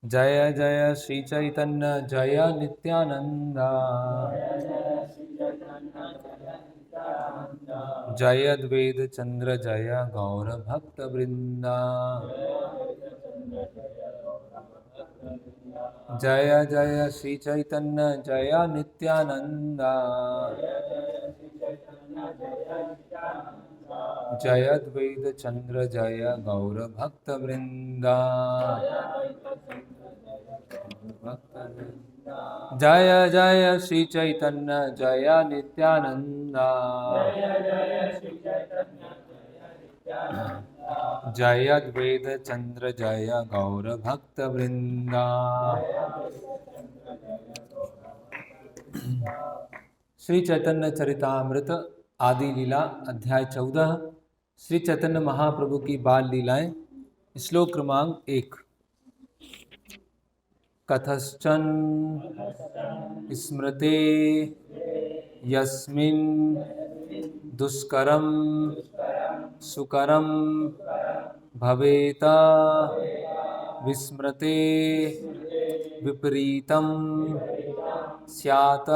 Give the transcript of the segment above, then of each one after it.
जय जय श्री चैतन्य जय नित्यानंद। जय द्वैत चंद्र जय गौर भक्त वृंदा। जय जय श्री चैतन्य जय नित्यानंद। जय द्वैत चंद्र जय गौर भक्त वृंदा। जय जय श्री चैतन्य जय नित्यानंद। जय द्वैत चंद्र जय गौर भक्त वृंदा। श्री चैतन्य चरितामृत आदि लीला अध्याय 14 श्री चैतन्य महाप्रभु की बाल लीलाएं। श्लोक क्रमांक 1। कथश्चन स्मृते यस्मिन् दुष्करं सुकरं भवेत विस्मृते विपरीतं स्यात्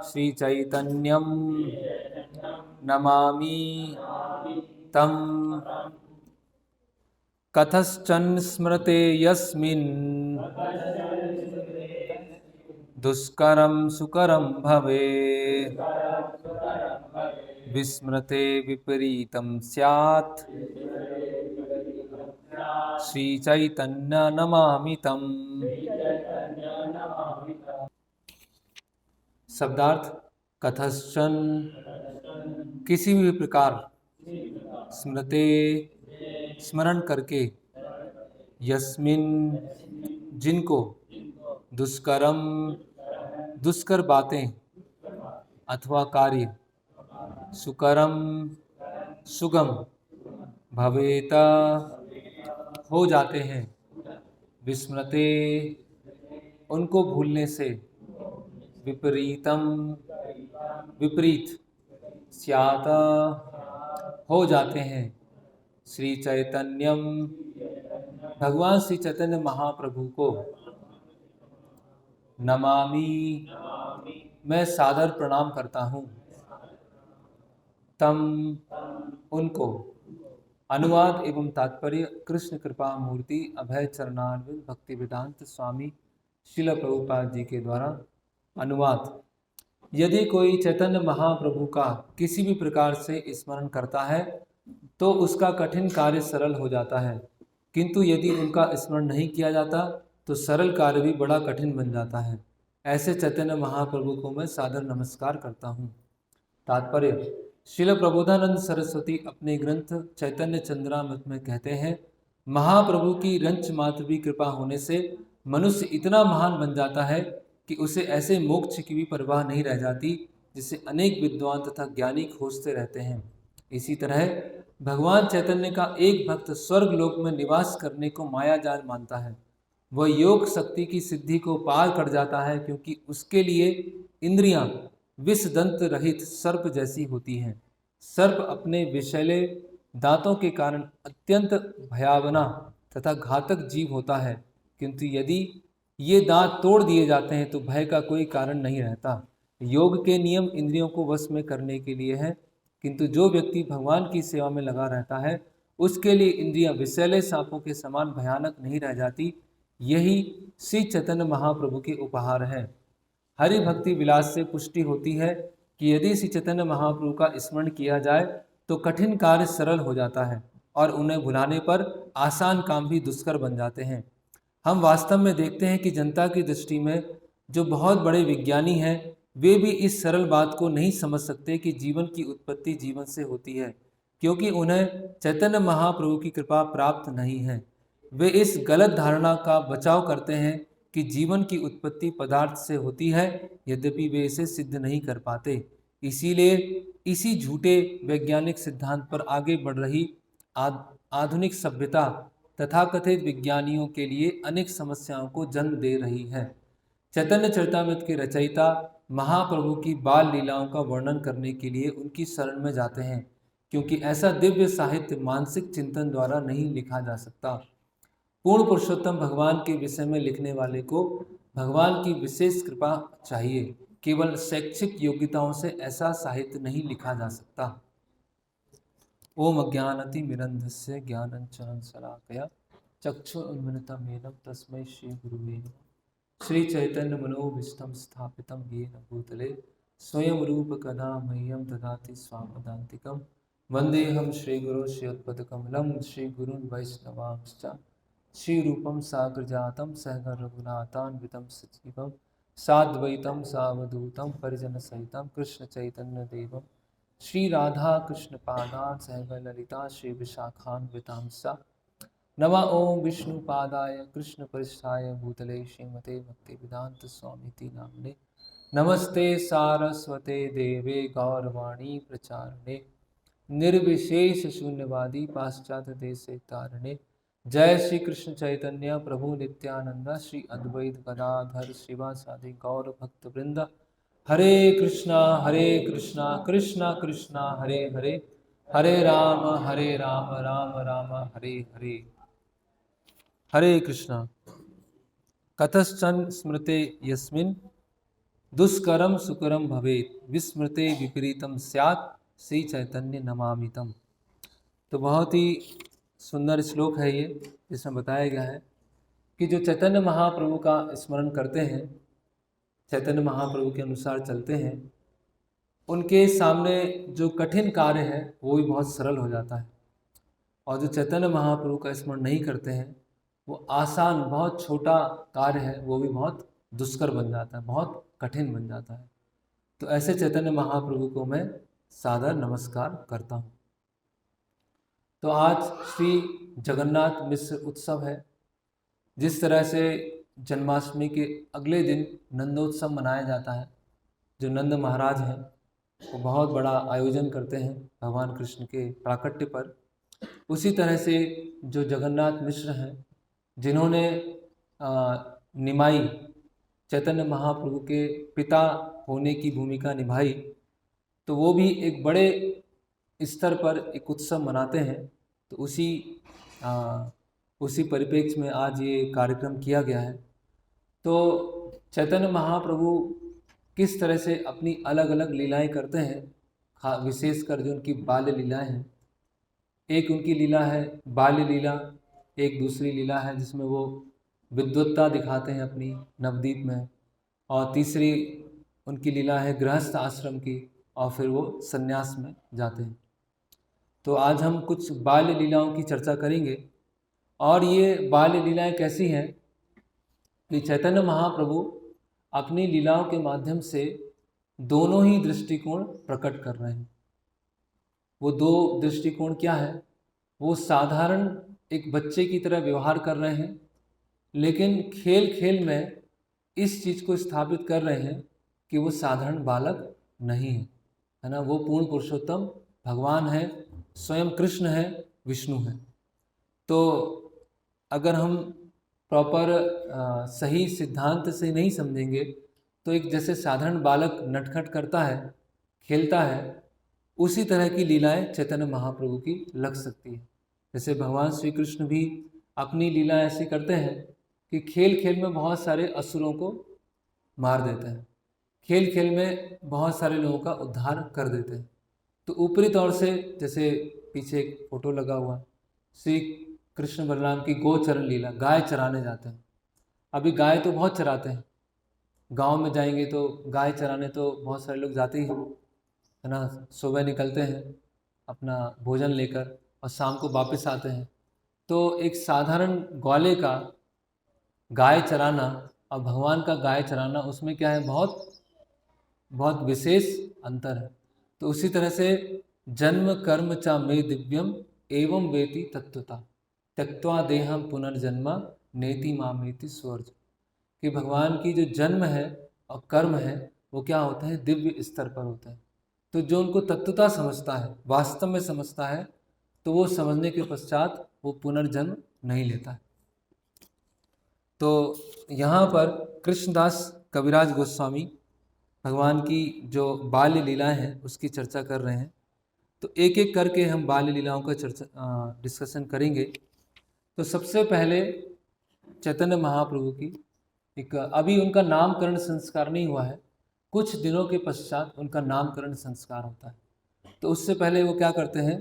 श्रीचैतन्यं नमामि तं। कथश्चन स्मृते यस्मिन् दुष्करं सुकरं भवेत् विस्मृते विपरीतं स्यात् श्रीचैतन्य नमामि तम्। शब्दार्थ। कथश्चन किसी भी प्रकार, स्मृते स्मरण करके, यस्मिन जिनको, दुष्करम दुष्कर बातें अथवा कार्य, सुकरम सुगम, भवेता हो जाते हैं, विस्मृते उनको भूलने से, विपरीतम विपरीत, स्यात हो जाते हैं, श्री चैतन्यम भगवान श्री चैतन्य महाप्रभु को, नमामि मैं सादर प्रणाम करता हूँ, तम उनको। अनुवाद एवं तात्पर्य। कृष्ण कृपा मूर्ति अभय चरणारविंद भक्ति वेदांत स्वामी श्रील प्रभुपाद जी के द्वारा अनुवाद। यदि कोई चैतन्य महाप्रभु का किसी भी प्रकार से स्मरण करता है तो उसका कठिन कार्य सरल हो जाता है, किंतु यदि उनका स्मरण नहीं किया जाता तो सरल कार्य भी बड़ा कठिन बन जाता है। ऐसे चैतन्य महाप्रभु को मैं सादर नमस्कार करता हूँ। तात्पर्य। श्रील प्रबोधानंद सरस्वती अपने ग्रंथ चैतन्य चंद्रामृत में कहते हैं, महाप्रभु की रंच मात्र भी कृपा होने से मनुष्य इतना महान बन जाता है कि उसे ऐसे मोक्ष की भी परवाह नहीं रह जाती जिसे अनेक विद्वान तथा ज्ञानी खोजते रहते हैं। इसी तरह भगवान चैतन्य का एक भक्त स्वर्ग लोक में निवास करने को मायाजाल मानता है। वह योग शक्ति की सिद्धि को पार कर जाता है, क्योंकि उसके लिए इंद्रियां विषदंत रहित सर्प जैसी होती हैं। सर्प अपने विषैले दांतों के कारण अत्यंत भयावना तथा घातक जीव होता है, किंतु यदि ये दांत तोड़ दिए जाते हैं तो भय का कोई कारण नहीं रहता। योग के नियम इंद्रियों को वश में करने के लिए है, किंतु जो व्यक्ति भगवान की सेवा में लगा रहता है उसके लिए इंद्रियां विषैले सांपों के समान भयानक नहीं रह जाती। यही श्री चैतन्य महाप्रभु के उपहार है। हरि भक्ति विलास से पुष्टि होती है कि यदि श्री चैतन्य महाप्रभु का स्मरण किया जाए तो कठिन कार्य सरल हो जाता है और उन्हें भुलाने पर आसान काम भी दुष्कर बन जाते हैं। हम वास्तव में देखते हैं कि जनता की दृष्टि में जो बहुत बड़े विज्ञानी हैं वे भी इस सरल बात को नहीं समझ सकते कि जीवन की उत्पत्ति जीवन से होती है, क्योंकि उन्हें चैतन्य महाप्रभु की कृपा प्राप्त नहीं है। वे इस गलत धारणा का बचाव करते हैं कि जीवन की उत्पत्ति पदार्थ से होती है, यद्यपि वे इसे सिद्ध नहीं कर पाते। इसीलिए इसी झूठे वैज्ञानिक सिद्धांत पर आगे बढ़ रही आधुनिक सभ्यता तथाकथित विज्ञानियों के लिए अनेक समस्याओं को जन्म दे रही है। चैतन्य चरितामृत के रचयिता महाप्रभु की बाल लीलाओं का वर्णन करने के लिए उनकी शरण में जाते हैं, क्योंकि ऐसा दिव्य साहित्य मानसिक चिंतन द्वारा नहीं लिखा जा सकता। पूर्ण पुरुषोत्तम भगवान के विषय में लिखने वाले को भगवान की विशेष कृपा चाहिए। केवल शैक्षिक योग्यताओं से ऐसा साहित्य नहीं लिखा जा सकता। ओम अज्ञानति मिरंधस्य ज्ञानंचन शलाकया चक्षुरुन्मिलितं तस्मै श्री गुरुवे नमः। श्री चैतन्य मनोभीष्टं स्थापितं येन भूतले स्वयं रूप कदा मह्यं ददाति स्वापदान्तिकं। वन्देऽहं श्रीगुरो श्रीयुतपदकमलं श्रीगुरून् वैष्णवांश्च श्रीरूपं साग्रजातं सहगण रघुनाथान्वितं सजीवं साद्वैतं सावधूतं परिजनसहितं कृष्णचैतन्यदेवं श्री राधा कृष्ण पादान् सहगण ललिता श्री विशाखान्वितांश्च। नमः ओं विष्णुपादाय कृष्णपृष्ठाय भूतले श्रीमते भक्तिवेदांत स्वामिति नाम्ने नमस्ते सारस्वते देवे गौरवाणी प्रचारणे निर्विशेष शून्यवादी पाश्चात्य देशे तारणे। जय श्री कृष्ण चैतन्य प्रभु नित्यानंद श्री अद्वैत गदाधर शिवासादि गौर भक्त वृंद। हरे कृष्णा कृष्णा कृष्णा हरे हरे, हरे राम राम राम हरे हरे। हरे कृष्णा। कतश्चन स्मृते यस्मिन् दुष्करम सुकरम भवेत् विस्मृते विपरीतम स्यात् श्री चैतन्य नमामितम। तो बहुत ही सुंदर श्लोक है ये, जिसमें बताया गया है कि जो चैतन्य महाप्रभु का स्मरण करते हैं, चैतन्य महाप्रभु के अनुसार चलते हैं, उनके सामने जो कठिन कार्य है वो भी बहुत सरल हो जाता है। और जो चैतन्य महाप्रभु का स्मरण नहीं करते हैं, वो आसान बहुत छोटा कार्य है वो भी बहुत दुष्कर बन जाता है, बहुत कठिन बन जाता है। तो ऐसे चैतन्य महाप्रभु को मैं सादर नमस्कार करता हूँ। तो आज श्री जगन्नाथ मिश्र उत्सव है। जिस तरह से जन्माष्टमी के अगले दिन नंदोत्सव मनाया जाता है, जो नंद महाराज हैं वो बहुत बड़ा आयोजन करते हैं भगवान कृष्ण के प्राकट्य पर, उसी तरह से जो जगन्नाथ मिश्र हैं, जिन्होंने निमाई चैतन्य महाप्रभु के पिता होने की भूमिका निभाई, तो वो भी एक बड़े स्तर पर एक उत्सव मनाते हैं। तो उसी परिप्रेक्ष्य में आज ये कार्यक्रम किया गया है। तो चैतन्य महाप्रभु किस तरह से अपनी अलग अलग लीलाएं करते हैं, विशेषकर जो उनकी बाल्य लीलाएं हैं। एक उनकी लीला है बाल्य लीला, एक दूसरी लीला है जिसमें वो विद्वत्ता दिखाते हैं अपनी नवद्वीप में, और तीसरी उनकी लीला है गृहस्थ आश्रम की, और फिर वो संन्यास में जाते हैं। तो आज हम कुछ बाल्य लीलाओं की चर्चा करेंगे। और ये बाल्य लीलाएं कैसी हैं कि चैतन्य महाप्रभु अपनी लीलाओं के माध्यम से दोनों ही दृष्टिकोण प्रकट कर रहे हैं। वो दो दृष्टिकोण क्या है? वो साधारण एक बच्चे की तरह व्यवहार कर रहे हैं, लेकिन खेल खेल में इस चीज़ को स्थापित कर रहे हैं कि वो साधारण बालक नहीं है ना, वो पूर्ण पुरुषोत्तम भगवान है, स्वयं कृष्ण है, विष्णु है। तो अगर हम प्रॉपर सही सिद्धांत से नहीं समझेंगे तो एक जैसे साधारण बालक नटखट करता है, खेलता है, उसी तरह की लीलाएं चैतन्य महाप्रभु की लग सकती है। जैसे भगवान श्री कृष्ण भी अपनी लीला ऐसी करते हैं कि खेल खेल में बहुत सारे असुरों को मार देते हैं, खेल खेल में बहुत सारे लोगों का उद्धार कर देते हैं। तो ऊपरी तौर से, जैसे पीछे एक फोटो लगा हुआ, श्री कृष्ण बलराम की गोचरण लीला, गाय चराने जाते हैं। अभी गाय तो बहुत चराते हैं, गांव में जाएंगे तो गाय चराने तो बहुत सारे लोग जाते ही हैं, है ना। सुबह निकलते हैं अपना भोजन लेकर और शाम को वापस आते हैं। तो एक साधारण ग्वाले का गाय चराना और भगवान का गाय चराना, उसमें क्या है, बहुत बहुत विशेष अंतर है। तो उसी तरह से जन्म कर्म चा मे दिव्यम एवं वेति तत्वता त्यक्त्वा देहम पुनर्जन्म नेति मामेति स्वर्ज, कि भगवान की जो जन्म है और कर्म है वो क्या होते हैं, दिव्य स्तर पर होते हैं। तो जो उनको तत्वता समझता है, वास्तव में समझता है, तो वो समझने के पश्चात वो पुनर्जन्म नहीं लेता है। तो यहाँ पर कृष्णदास कविराज गोस्वामी भगवान की जो बाल्य लीलाएं हैं उसकी चर्चा कर रहे हैं। तो एक एक करके हम बाल्य लीलाओं का डिस्कशन करेंगे। तो सबसे पहले चैतन्य महाप्रभु की एक, अभी उनका नामकरण संस्कार नहीं हुआ है, कुछ दिनों के पश्चात उनका नामकरण संस्कार होता है। तो उससे पहले वो क्या करते हैं,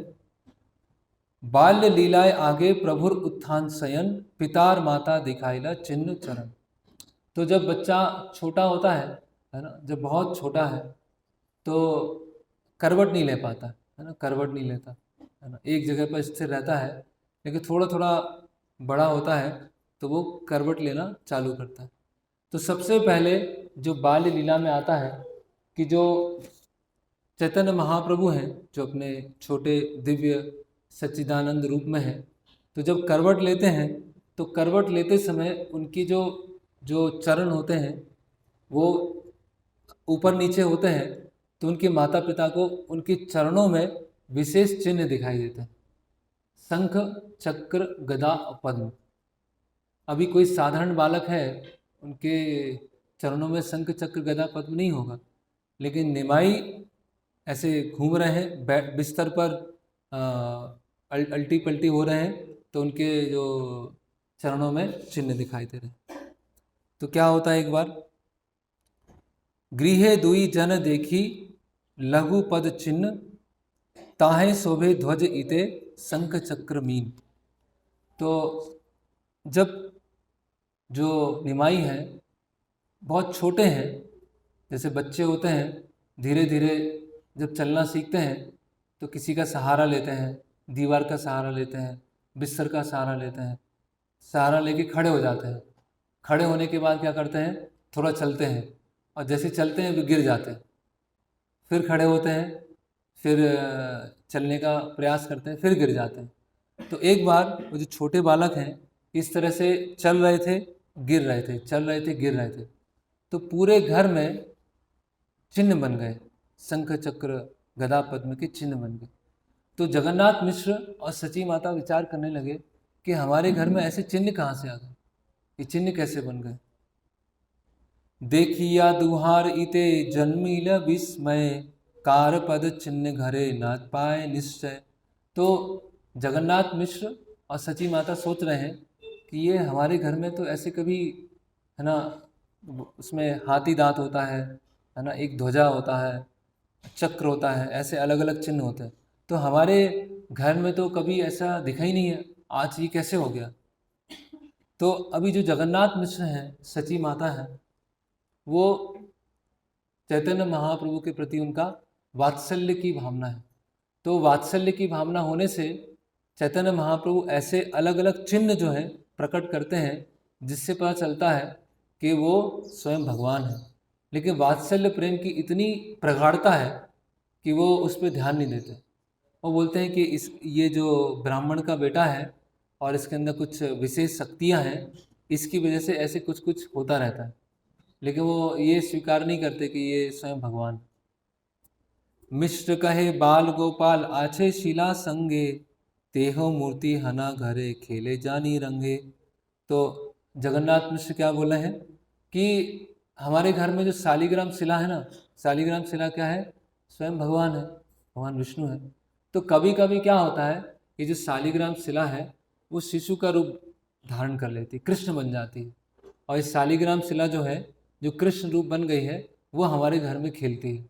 बाल्य लीलाए आगे प्रभुर उत्थान शयन, पितार माता दिखाइला चिन्ह चरण। तो जब बच्चा छोटा होता है ना, जब बहुत छोटा है तो करवट नहीं ले पाता है ना, करवट नहीं लेता है ना, एक जगह पर स्थिर रहता है। लेकिन थोड़ा थोड़ा बड़ा होता है तो वो करवट लेना चालू करता है। तो सबसे पहले जो बाल्य लीला में आता है कि जो चैतन्य महाप्रभु हैं, जो अपने छोटे दिव्य सच्चिदानंद रूप में है, तो जब करवट लेते हैं तो करवट लेते समय उनकी जो जो चरण होते हैं वो ऊपर नीचे होते हैं, तो उनके माता पिता को उनके चरणों में विशेष चिन्ह दिखाई देते हैं, शंख चक्र गदा और पद्म। अभी कोई साधारण बालक है, उनके चरणों में शंख चक्र गदा पद्म नहीं होगा, लेकिन निमाई ऐसे घूम रहे हैं बिस्तर पर, अल्टी पल्टी हो रहे हैं, तो उनके जो चरणों में चिन्ह दिखाई दे रहे हैं। तो क्या होता है, एक बार गृहे दुई जन देखी लघु पद चिन्ह, ताहे शोभे ध्वज इते शंख चक्र मीन। तो जब जो निमाई हैं बहुत छोटे हैं, जैसे बच्चे होते हैं, धीरे धीरे जब चलना सीखते हैं तो किसी का सहारा लेते हैं, दीवार का सहारा लेते हैं, बिस्तर का सहारा लेते हैं, सहारा लेके खड़े हो जाते हैं। खड़े होने के बाद क्या करते हैं, थोड़ा चलते हैं, और जैसे चलते हैं वे गिर जाते हैं, फिर खड़े होते हैं, फिर चलने का प्रयास करते हैं, फिर गिर जाते हैं। तो एक बार वो जो छोटे बालक हैं इस तरह से चल रहे थे, गिर रहे थे, चल रहे थे, गिर रहे थे, तो पूरे घर में चिन्ह बन गए, शंख चक्र गदा पद्म के चिन्ह बन गए। तो जगन्नाथ मिश्र और सची माता विचार करने लगे कि हमारे घर में ऐसे चिन्ह कहाँ से आ गए, ये चिन्ह कैसे बन गए। देखिया दुहार इते जन्मील विस्मय, कार पद चिन्ह घरे नाथ पाए निश्चय। तो जगन्नाथ मिश्र और सची माता सोच रहे हैं कि ये हमारे घर में तो ऐसे कभी, है ना, उसमें हाथी दांत होता है ना, एक ध्वजा होता है, चक्र होता है, ऐसे अलग अलग चिन्ह होते हैं, तो हमारे घर में तो कभी ऐसा दिखा ही नहीं है, आज ये कैसे हो गया। तो अभी जो जगन्नाथ मिश्र हैं, सची माता है, वो चैतन्य महाप्रभु के प्रति उनका वात्सल्य की भावना है। तो वात्सल्य की भावना होने से चैतन्य महाप्रभु ऐसे अलग अलग चिन्ह जो है प्रकट करते हैं, जिससे पता चलता है कि वो स्वयं भगवान है। लेकिन वात्सल्य प्रेम की इतनी प्रगाढ़ता है कि वो उस पर ध्यान नहीं देते। वो बोलते हैं कि ये जो ब्राह्मण का बेटा है और इसके अंदर कुछ विशेष शक्तियाँ हैं, इसकी वजह से ऐसे कुछ कुछ होता रहता है, लेकिन वो ये स्वीकार नहीं करते कि ये स्वयं भगवान। मिश्र कहे बाल गोपाल आछे शिला संगे, तेहो मूर्ति हना घरे खेले जानी रंगे। तो जगन्नाथ मिश्र क्या बोले हैं कि हमारे घर में जो शालिग्राम शिला है ना, शालिग्राम शिला क्या है, स्वयं भगवान है, भगवान विष्णु है। तो कभी कभी क्या होता है, ये जो शालिग्राम शिला है वो शिशु का रूप धारण कर लेती, कृष्ण बन जाती है, और इस शालिग्राम शिला जो है, जो कृष्ण रूप बन गई है, वो हमारे घर में खेलती है,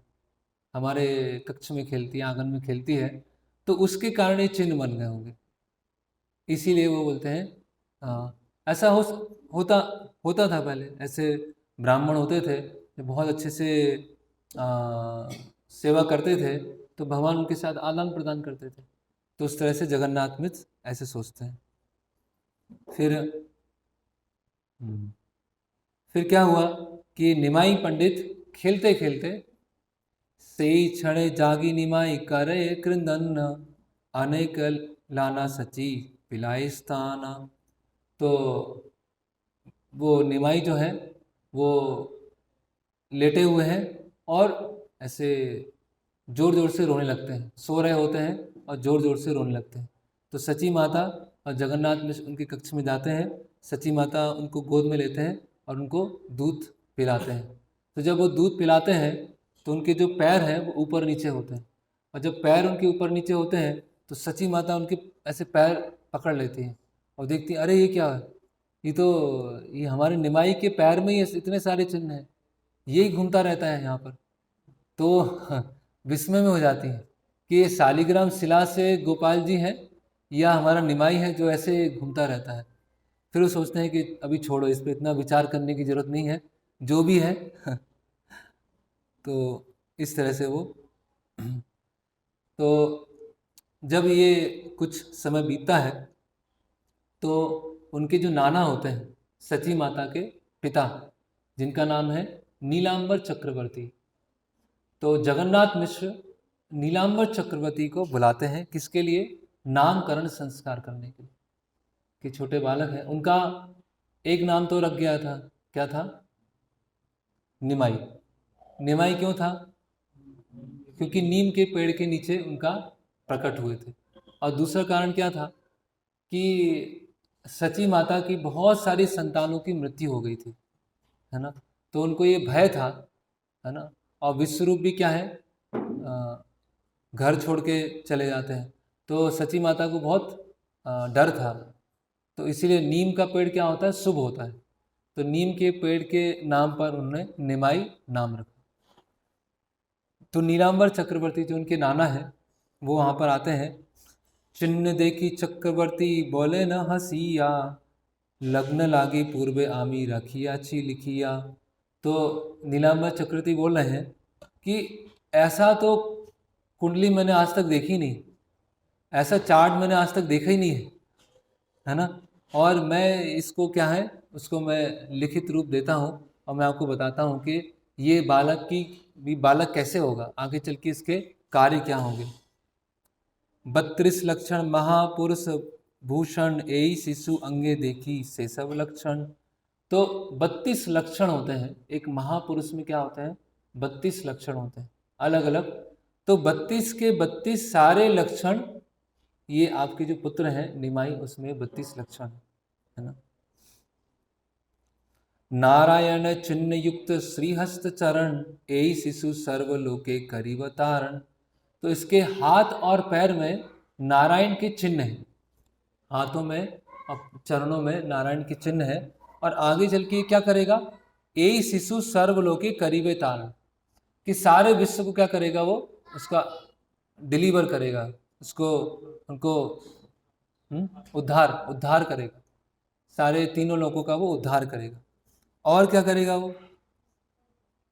हमारे कक्ष में खेलती है, आंगन में खेलती है। तो उसके कारण ये चिन्ह बन गए होंगे, इसीलिए वो बोलते हैं। हाँ, ऐसा होता होता था पहले। ऐसे ब्राह्मण होते थे जो बहुत अच्छे से सेवा करते थे, तो भगवान उनके साथ आदान प्रदान करते थे। तो उस तरह से जगन्नाथ मित्र ऐसे सोचते हैं। फिर क्या हुआ कि निमाई पंडित खेलते खेलते सेई क्षण जागी निमाई करे कृंदन, अनेक लाना सची पिलाई स्थाना। तो वो निमाई जो है वो लेटे हुए हैं और ऐसे जोर जोर से रोने लगते हैं, सो रहे होते हैं और जोर जोर से रोने लगते हैं। तो सची माता और जगन्नाथ मिश्र उनके कक्ष में जाते हैं, सची माता उनको गोद में लेते हैं और उनको दूध पिलाते हैं। तो जब वो दूध पिलाते हैं तो उनके जो पैर हैं वो ऊपर नीचे होते हैं, और जब पैर उनके ऊपर नीचे होते हैं तो सची माता उनके ऐसे पैर पकड़ लेती हैं और देखती हैं, अरे ये क्या है, ये हमारे निमाई के पैर में ही इतने सारे चिन्ह हैं, यही घूमता रहता है यहाँ पर। तो विस्मय में हो जाती हैं कि ये शालिग्राम शिला से गोपाल जी हैं या हमारा निमाई है जो ऐसे घूमता रहता है। फिर वो सोचते हैं कि अभी छोड़ो, इस पर इतना विचार करने की जरूरत नहीं है, जो भी है। तो इस तरह से वो तो जब ये कुछ समय बीतता है तो उनके जो नाना होते हैं, सची माता के पिता, जिनका नाम है नीलांबर चक्रवर्ती, तो जगन्नाथ मिश्र नीलांबर चक्रवर्ती को बुलाते हैं किसके लिए? नामकरण संस्कार करने के लिए। कि छोटे बालक हैं, उनका एक नाम तो रख गया था, क्या था? निमाई। निमाई क्यों था? क्योंकि नीम के पेड़ के नीचे उनका प्रकट हुए थे। और दूसरा कारण क्या था कि सची माता की बहुत सारी संतानों की मृत्यु हो गई थी, है ना। तो उनको ये भय था, है ना। और विश्वरूप भी क्या है, घर छोड़ के चले जाते हैं, तो सची माता को बहुत डर था। तो इसीलिए नीम का पेड़ क्या होता है? शुभ होता है। तो नीम के पेड़ के नाम पर उन्होंने निमाई नाम रखा। तो नीलांबर चक्रवर्ती जो उनके नाना हैं, वो वहाँ पर आते हैं। चिन्ह देखी चक्रवर्ती बोले न हसिया, लग्न लागी पूर्वे आमी रखिया ची लिखिया। तो नीलांबर चक्रवर्ती बोल रहे हैं कि ऐसा तो कुंडली मैंने आज तक देखी नहीं, ऐसा चार्ट मैंने आज तक देखा ही नहीं है ना। और मैं इसको क्या है, उसको मैं लिखित रूप देता हूँ और मैं आपको बताता हूँ कि ये बालक कैसे होगा, आगे चल के इसके कार्य क्या होंगे। 32 लक्षण महापुरुष भूषण एई शिशु अंगे देखी से सब लक्षण। तो 32 लक्षण होते हैं, एक महापुरुष में क्या होते हैं? 32 लक्षण होते हैं अलग अलग। तो 32 के 32 सारे लक्षण ये आपके जो पुत्र हैं निमाई, उसमें 32 लक्षण है ना। नारायण चिन्ह युक्त श्रीहस्त चरण एई शिशु सर्वलोके करीवतारण। तो इसके हाथ और पैर में नारायण के चिन्ह हैं, हाथों में और चरणों में नारायण के चिन्ह है। और आगे चल के क्या करेगा? एई शिशु सर्वलोके करीवतारण, कि सारे विश्व को क्या करेगा? वो उसका डिलीवर करेगा, उसको उनको उद्धार करेगा, सारे तीनों लोगों का वो उद्धार करेगा। और क्या करेगा वो?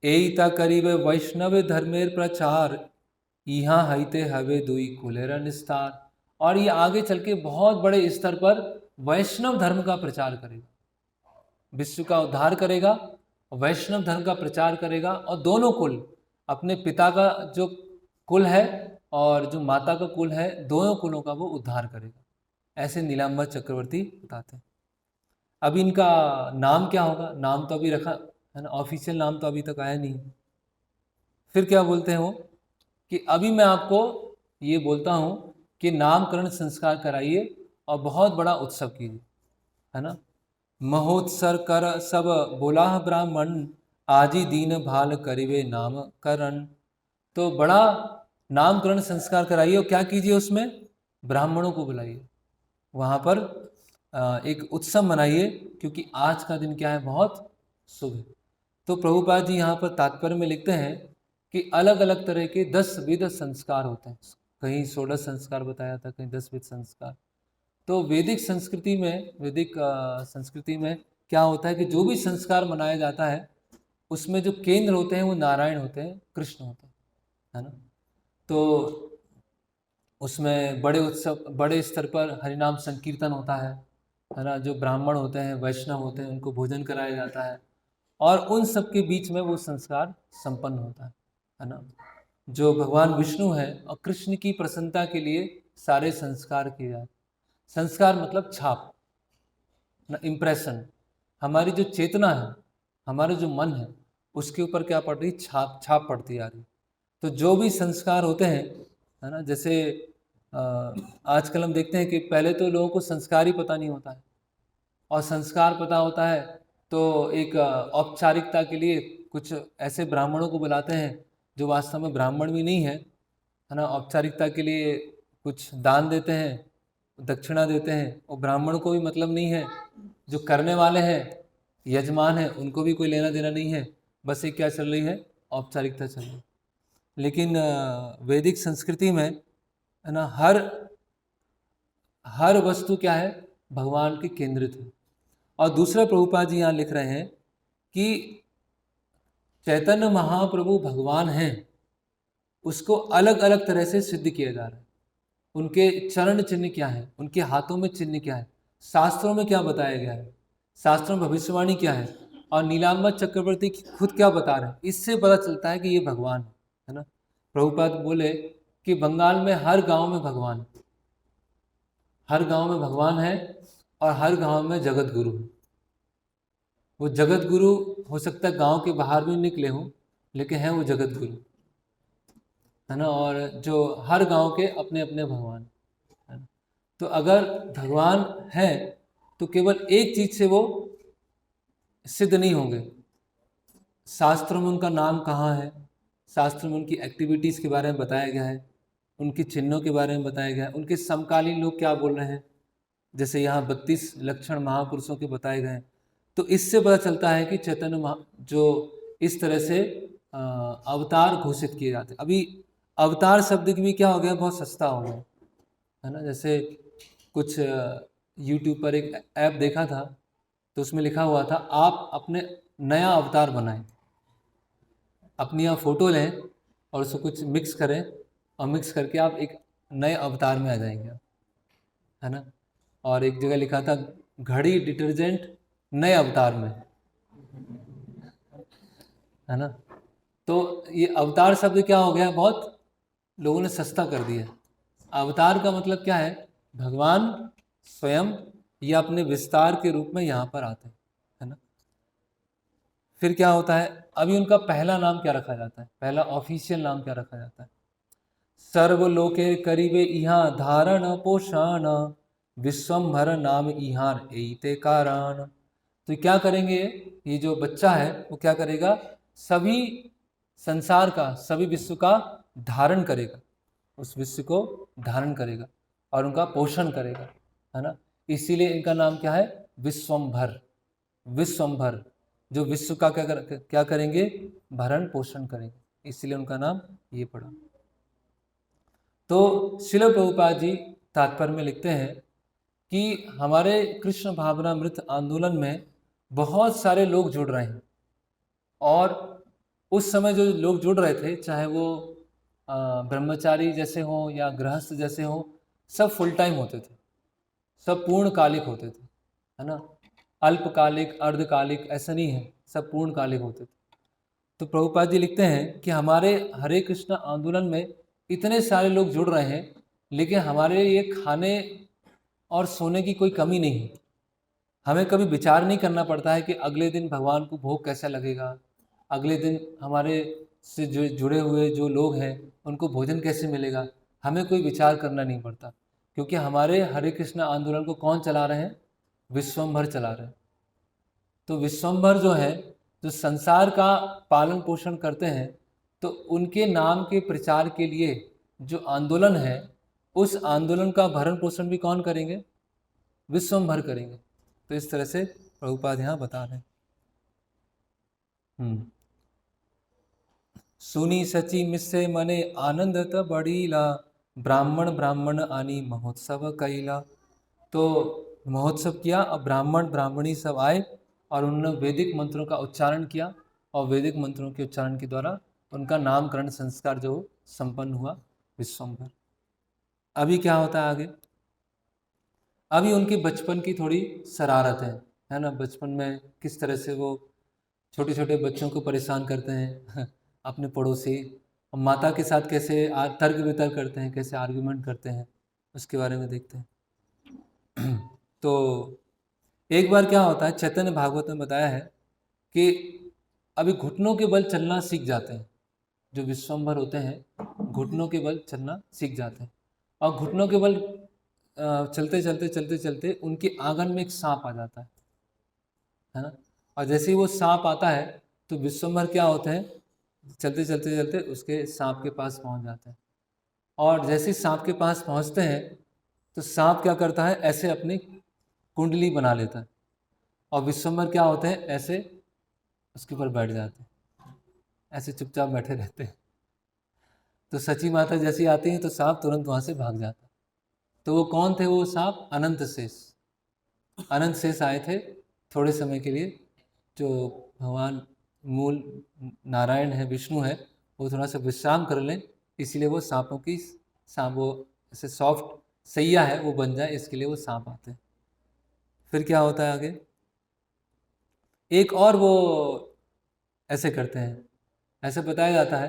एईता करीब वैष्णव धर्मेर प्रचार, यहाँ हईते हवे दुई कुलेरा निस्तार। और ये आगे चल के बहुत बड़े स्तर पर वैष्णव धर्म का प्रचार करेगा, विश्व का उद्धार करेगा, वैष्णव धर्म का प्रचार करेगा। और दोनों कुल, अपने पिता का जो कुल है और जो माता का कुल है, दोनों कुलों का वो उद्धार करेगा। ऐसे नीलांबर चक्रवर्ती बताते हैं। अब इनका नाम क्या होगा? नाम तो अभी रखा है ना, ऑफिशियल नाम तो अभी तक आया नहीं। फिर क्या बोलते हैं वो कि अभी मैं आपको ये बोलता हूँ कि नामकरण संस्कार कराइए और बहुत बड़ा उत्सव कीजिए, है ना। महोत्सव कर सब बोलाह ब्राह्मण, आजी दीन भाल करिवे नामकरण। तो बड़ा नामकरण संस्कार कराइए और क्या कीजिए? उसमें ब्राह्मणों को बुलाइए, वहाँ पर एक उत्सव मनाइए, क्योंकि आज का दिन क्या है? बहुत शुभ है। तो प्रभुपाद जी यहाँ पर तात्पर्य में लिखते हैं कि अलग अलग तरह के 10 विध संस्कार होते हैं। कहीं 16 संस्कार बताया था, कहीं 10 विध संस्कार। तो वैदिक संस्कृति में क्या होता है कि जो भी संस्कार मनाया जाता है उसमें जो केंद्र होते हैं वो नारायण होते हैं, कृष्ण होते हैं, है ना। तो उसमें बड़े स्तर पर हरिनाम संकीर्तन होता है ना। जो ब्राह्मण होते हैं, वैष्णव होते हैं, उनको भोजन कराया जाता है और उन सब के बीच में वो संस्कार संपन्न होता है ना। जो भगवान विष्णु है और कृष्ण की प्रसन्नता के लिए सारे संस्कार किए जाते। संस्कार मतलब छाप ना, इम्प्रेशन। हमारी जो चेतना है, हमारा जो मन है, उसके ऊपर क्या पड़ रही? छाप पड़ती आ रही। तो जो भी संस्कार होते हैं, है ना, जैसे आजकल हम देखते हैं कि पहले तो लोगों को संस्कार ही पता नहीं होता है, और संस्कार पता होता है तो एक औपचारिकता के लिए कुछ ऐसे ब्राह्मणों को बुलाते हैं जो वास्तव में ब्राह्मण भी नहीं है ना। औपचारिकता के लिए कुछ दान देते हैं, दक्षिणा देते हैं, और ब्राह्मण को भी मतलब नहीं है जो करने वाले हैं, यजमान हैं, उनको भी कोई लेना देना नहीं है, बस एक क्या चल रही है, औपचारिकता चल रही है। लेकिन वैदिक संस्कृति में है ना, हर वस्तु क्या है, भगवान के केंद्रित है। और दूसरा प्रभुपाद जी यहाँ लिख रहे हैं कि चैतन्य महाप्रभु भगवान हैं, उसको अलग अलग तरह से सिद्ध किया जा रहा है। उनके चरण चिन्ह क्या है, उनके हाथों में चिन्ह क्या है, शास्त्रों में क्या बताया गया है, शास्त्रों में भविष्यवाणी क्या है, और नीलांबर चक्रवर्ती खुद क्या बता रहे हैं, इससे पता चलता है कि ये भगवान है ना। प्रभुपाद बोले कि बंगाल में हर गांव में भगवान है, हर गांव में भगवान है, और हर गांव में जगत गुरु है। वो जगत गुरु हो सकता है गांव के बाहर भी निकले हों, लेकिन है वो जगत गुरु, है ना। और जो हर गांव के अपने अपने भगवान है ना। तो अगर भगवान है तो केवल एक चीज से वो सिद्ध नहीं होंगे। शास्त्रों में उनका नाम कहाँ है, शास्त्रों में उनकी एक्टिविटीज़ के बारे में बताया गया है, उनके चिन्हों के बारे में बताया गया है, उनके समकालीन लोग क्या बोल रहे हैं, जैसे यहाँ 32 लक्षण महापुरुषों के बताए गए हैं। तो इससे पता चलता है कि चैतन्य जो इस तरह से अवतार घोषित किए जाते हैं। अभी अवतार शब्द की भी क्या हो गया, बहुत सस्ता हो गया है ना। जैसे कुछ यूट्यूब पर एक ऐप देखा था, तो उसमें लिखा हुआ था आप अपने नया अवतार बनाएं, अपनी आप फोटो लें और उसको कुछ मिक्स करें, और मिक्स करके आप एक नए अवतार में आ जाएंगे, है ना। और एक जगह लिखा था घड़ी डिटर्जेंट नए अवतार में, है ना। तो ये अवतार शब्द क्या हो गया, बहुत लोगों ने सस्ता कर दिया। अवतार का मतलब क्या है, भगवान स्वयं या अपने विस्तार के रूप में यहाँ पर आते हैं, है ना। फिर क्या होता है, अभी उनका पहला नाम क्या रखा जाता है, पहला ऑफिशियल नाम क्या रखा जाता है, सर्वलोके करीबे इहाँ धारण पोषण विश्वम्भर नाम इहार एते कारण। तो क्या करेंगे, ये जो बच्चा है वो क्या करेगा, सभी संसार का, सभी विश्व का धारण करेगा, उस विश्व को धारण करेगा और उनका पोषण करेगा, है ना। इसीलिए इनका नाम क्या है, विश्वम्भर। विश्वम्भर जो विश्व का क्या करेंगे, भरण पोषण करेंगे, इसलिए उनका नाम ये पड़ा। तो श्रील प्रभुपाद जी तात्पर्य में लिखते हैं कि हमारे कृष्ण भावनामृत आंदोलन में बहुत सारे लोग जुड़ रहे हैं, और उस समय जो लोग जुड़ रहे थे, चाहे वो ब्रह्मचारी जैसे हों या गृहस्थ जैसे हों, सब फुल टाइम होते थे, सब पूर्णकालिक होते थे, है ना। अल्पकालिक अर्धकालिक ऐसा नहीं है, सब पूर्णकालिक होते थे। तो प्रभुपाद जी लिखते हैं कि हमारे हरे कृष्ण आंदोलन में इतने सारे लोग जुड़ रहे हैं, लेकिन हमारे ये खाने और सोने की कोई कमी नहीं है। हमें कभी विचार नहीं करना पड़ता है कि अगले दिन भगवान को भोग कैसा लगेगा, अगले दिन हमारे से जो जुड़े हुए जो लोग हैं उनको भोजन कैसे मिलेगा, हमें कोई विचार करना नहीं पड़ता, क्योंकि हमारे हरे कृष्ण आंदोलन को कौन चला रहे हैं, विश्वम्भर चला रहे हैं। तो विश्वम्भर जो है, जो संसार का पालन पोषण करते हैं, तो उनके नाम के प्रचार के लिए जो आंदोलन है, उस आंदोलन का भरण पोषण भी कौन करेंगे, विश्वम्भर करेंगे। तो इस तरह से प्रभुपाद यहाँ बता रहे हैं। सुनी सची मिस्से मने आनंद त बड़ीला, ब्राह्मण ब्राह्मण आनी महोत्सव कैला। तो महोत्सव किया और ब्राह्मण ब्राह्मणी सब आए और उन्होंने वैदिक मंत्रों का उच्चारण किया, और वैदिक मंत्रों के उच्चारण के द्वारा उनका नामकरण संस्कार जो संपन्न हुआ, विश्वम्भर। अभी क्या होता है आगे, अभी उनके बचपन की थोड़ी शरारत है ना। बचपन में किस तरह से वो छोटे छोटे बच्चों को परेशान करते हैं अपने पड़ोसी, और माता के साथ कैसे तर्क वितर्क करते हैं, कैसे आर्ग्यूमेंट करते हैं, उसके बारे में देखते हैं। तो एक बार क्या होता है, चैतन्य भागवत में बताया है कि अभी घुटनों के बल चलना सीख जाते हैं, जो विश्वम्भर होते हैं घुटनों के बल चलना सीख जाते हैं, और घुटनों के बल चलते चलते चलते चलते उनके आंगन में एक सांप आ जाता है ना। और जैसे ही वो सांप आता है तो विश्वम्भर क्या होते हैं, चलते चलते चलते उसके सांप के पास पहुंच जाते हैं, और जैसे ही सांप के पास पहुंचते हैं तो सांप क्या करता है, ऐसे अपनी कुंडली बना लेता है, और विश्वम्भर क्या होते हैं, ऐसे उसके ऊपर बैठ जाते हैं, ऐसे चुपचाप बैठे रहते हैं। तो सची माता जैसी आती हैं तो सांप तुरंत वहाँ से भाग जाता। तो वो कौन थे वो सांप? अनंत शेष। अनंत शेष आए थे थोड़े समय के लिए, जो भगवान मूल नारायण है, विष्णु है, वो थोड़ा सा विश्राम कर लें, इसलिए वो सांपों की सांप वो ऐसे सॉफ्ट सैया है वो बन जाए, इसके लिए वो सांप आते हैं। फिर क्या होता है आगे? एक और वो ऐसे करते हैं, ऐसे बताया जाता है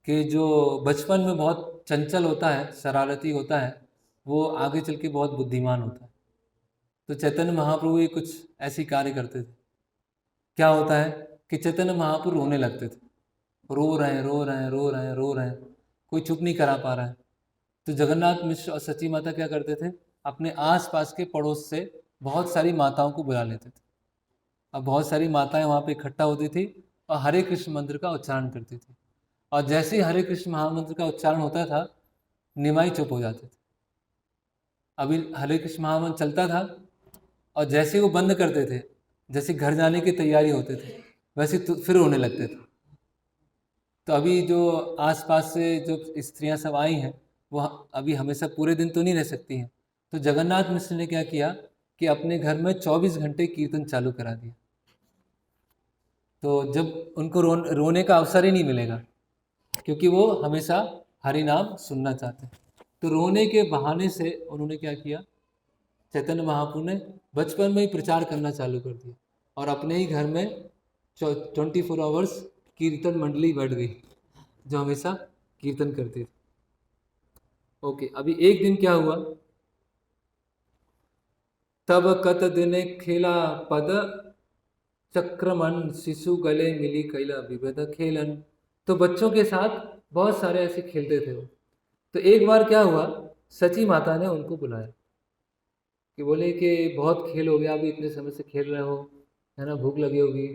कि जो बचपन में बहुत चंचल होता है, शरारती होता है, वो आगे चल के बहुत बुद्धिमान होता है। तो चैतन्य महाप्रभु ये कुछ ऐसी कार्य करते थे। क्या होता है कि चैतन्य महाप्रभु रोने लगते थे, रो रहे हैं रो रहे हैं रो रहे हैं रो रहे हैं, कोई चुप नहीं करा पा रहा है। तो जगन्नाथ मिश्र और सची माता क्या करते थे, अपने आसपास के पड़ोस से बहुत सारी माताओं को बुला लेते थे। अब बहुत सारी माताएं वहाँ पे इकट्ठा होती थी और हरे कृष्ण मंत्र का उच्चारण करती थी। और जैसे ही हरे कृष्ण महामंत्र का उच्चारण होता था, निमाई चुप हो जाते थे। अभी हरे कृष्ण महामंत्र चलता था और जैसे ही वो बंद करते थे, जैसे घर जाने की तैयारी होते थे, वैसे फिर रोने लगते थे। तो अभी जो आसपास से जो स्त्रियां सब आई हैं, वो अभी हमेशा पूरे दिन तो नहीं रह सकती हैं। तो जगन्नाथ मिश्र ने क्या किया कि अपने घर में 24 घंटे कीर्तन चालू करा दिया। तो जब उनको रोने का अवसर ही नहीं मिलेगा, क्योंकि वो हमेशा हरि नाम सुनना चाहते हैं। तो रोने के बहाने से उन्होंने क्या किया, चैतन्य महाप्रभु ने बचपन में ही प्रचार करना चालू कर दिया और अपने ही घर में 24 आवर्स कीर्तन मंडली बैठ गई, जो हमेशा कीर्तन करती थी। ओके, अभी एक दिन क्या हुआ, तब कत दिन खेला पद चक्रमन, शिशु गले मिली कैला विविध खेलन। तो बच्चों के साथ बहुत सारे ऐसे खेलते थे वो। तो एक बार क्या हुआ, सची माता ने उनको बुलाया कि बोले कि बहुत खेल हो गया, अभी इतने समय से खेल रहे हो, है ना, भूख लगी होगी,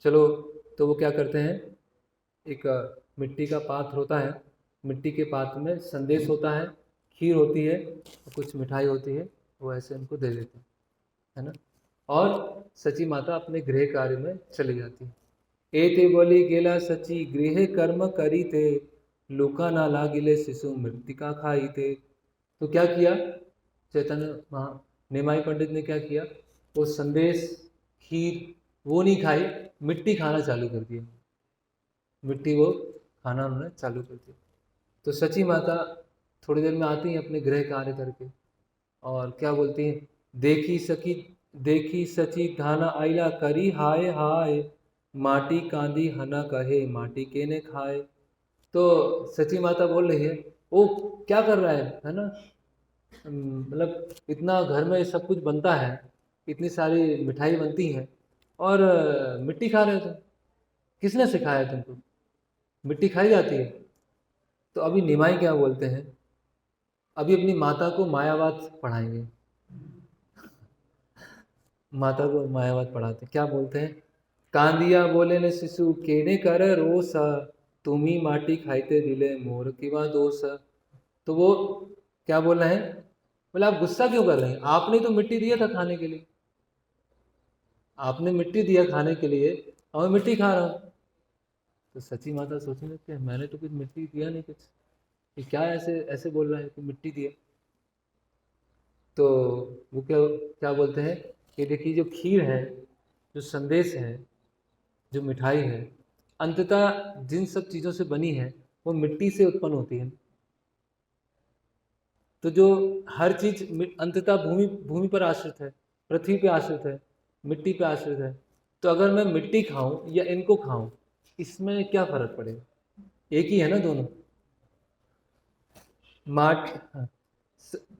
चलो। तो वो क्या करते हैं, एक मिट्टी का पात्र होता है, मिट्टी के पात्र में संदेश होता है, खीर होती है, कुछ मिठाई होती है, वो ऐसे उनको दे देते हैं, है ना। और सची माता अपने गृह कार्य में चली जाती है। एते बोली गेला सची गृह कर्म करी थे, लोका ना लागिले शिशु मृतिका खाई थे। तो क्या किया चैतन्य महा निमाई पंडित ने, क्या किया, वो संदेश खीर वो नहीं खाई, मिट्टी खाना चालू कर दिया, मिट्टी वो खाना उन्होंने चालू कर दिया। तो सची माता थोड़ी देर में आती हैं अपने गृह कार्य करके, और क्या बोलती हैं, देखी सची धाना आइला करी हाय हाय, माटी कांदी हना कहे माटी के ने खाए। तो सची माता बोल रही है, वो क्या कर रहा है ना, मतलब इतना घर में सब कुछ बनता है, इतनी सारी मिठाई बनती है, और मिट्टी खा रहे हो तुम, किसने सिखाया तुमको, मिट्टी खाई जाती है। तो अभी निमाई क्या बोलते हैं, अभी अपनी माता को मायावाद पढ़ाएंगे, माता को मायावाद पढ़ाते, क्या बोलते हैं, कांदिया बोले ने शिशु केने कर रोसा, तुम्ही माटी खाइते दिले मोर किवा दोष। तो वो क्या बोल रहे हैं, बोले आप गुस्सा क्यों कर रहे हैं, आपने तो मिट्टी दिया था खाने के लिए, आपने मिट्टी दिया खाने के लिए और मैं मिट्टी खा रहा हूँ। तो सची माता सोचने लगती है, मैंने तो कुछ मिट्टी दिया नहीं, कुछ ये क्या ऐसे ऐसे बोल रहा है कि मिट्टी दिया। तो वो क्या क्या बोलते हैं कि देखिए, जो खीर है, जो संदेश है, जो मिठाई है, अंततः जिन सब चीज़ों से बनी है वो मिट्टी से उत्पन्न होती है। तो जो हर चीज अंततः भूमि भूमि पर आश्रित है, पृथ्वी पे आश्रित है, मिट्टी पे आश्रित है। तो अगर मैं मिट्टी खाऊं या इनको खाऊं, इसमें क्या फर्क पड़ेगा, एक ही है ना दोनों। माट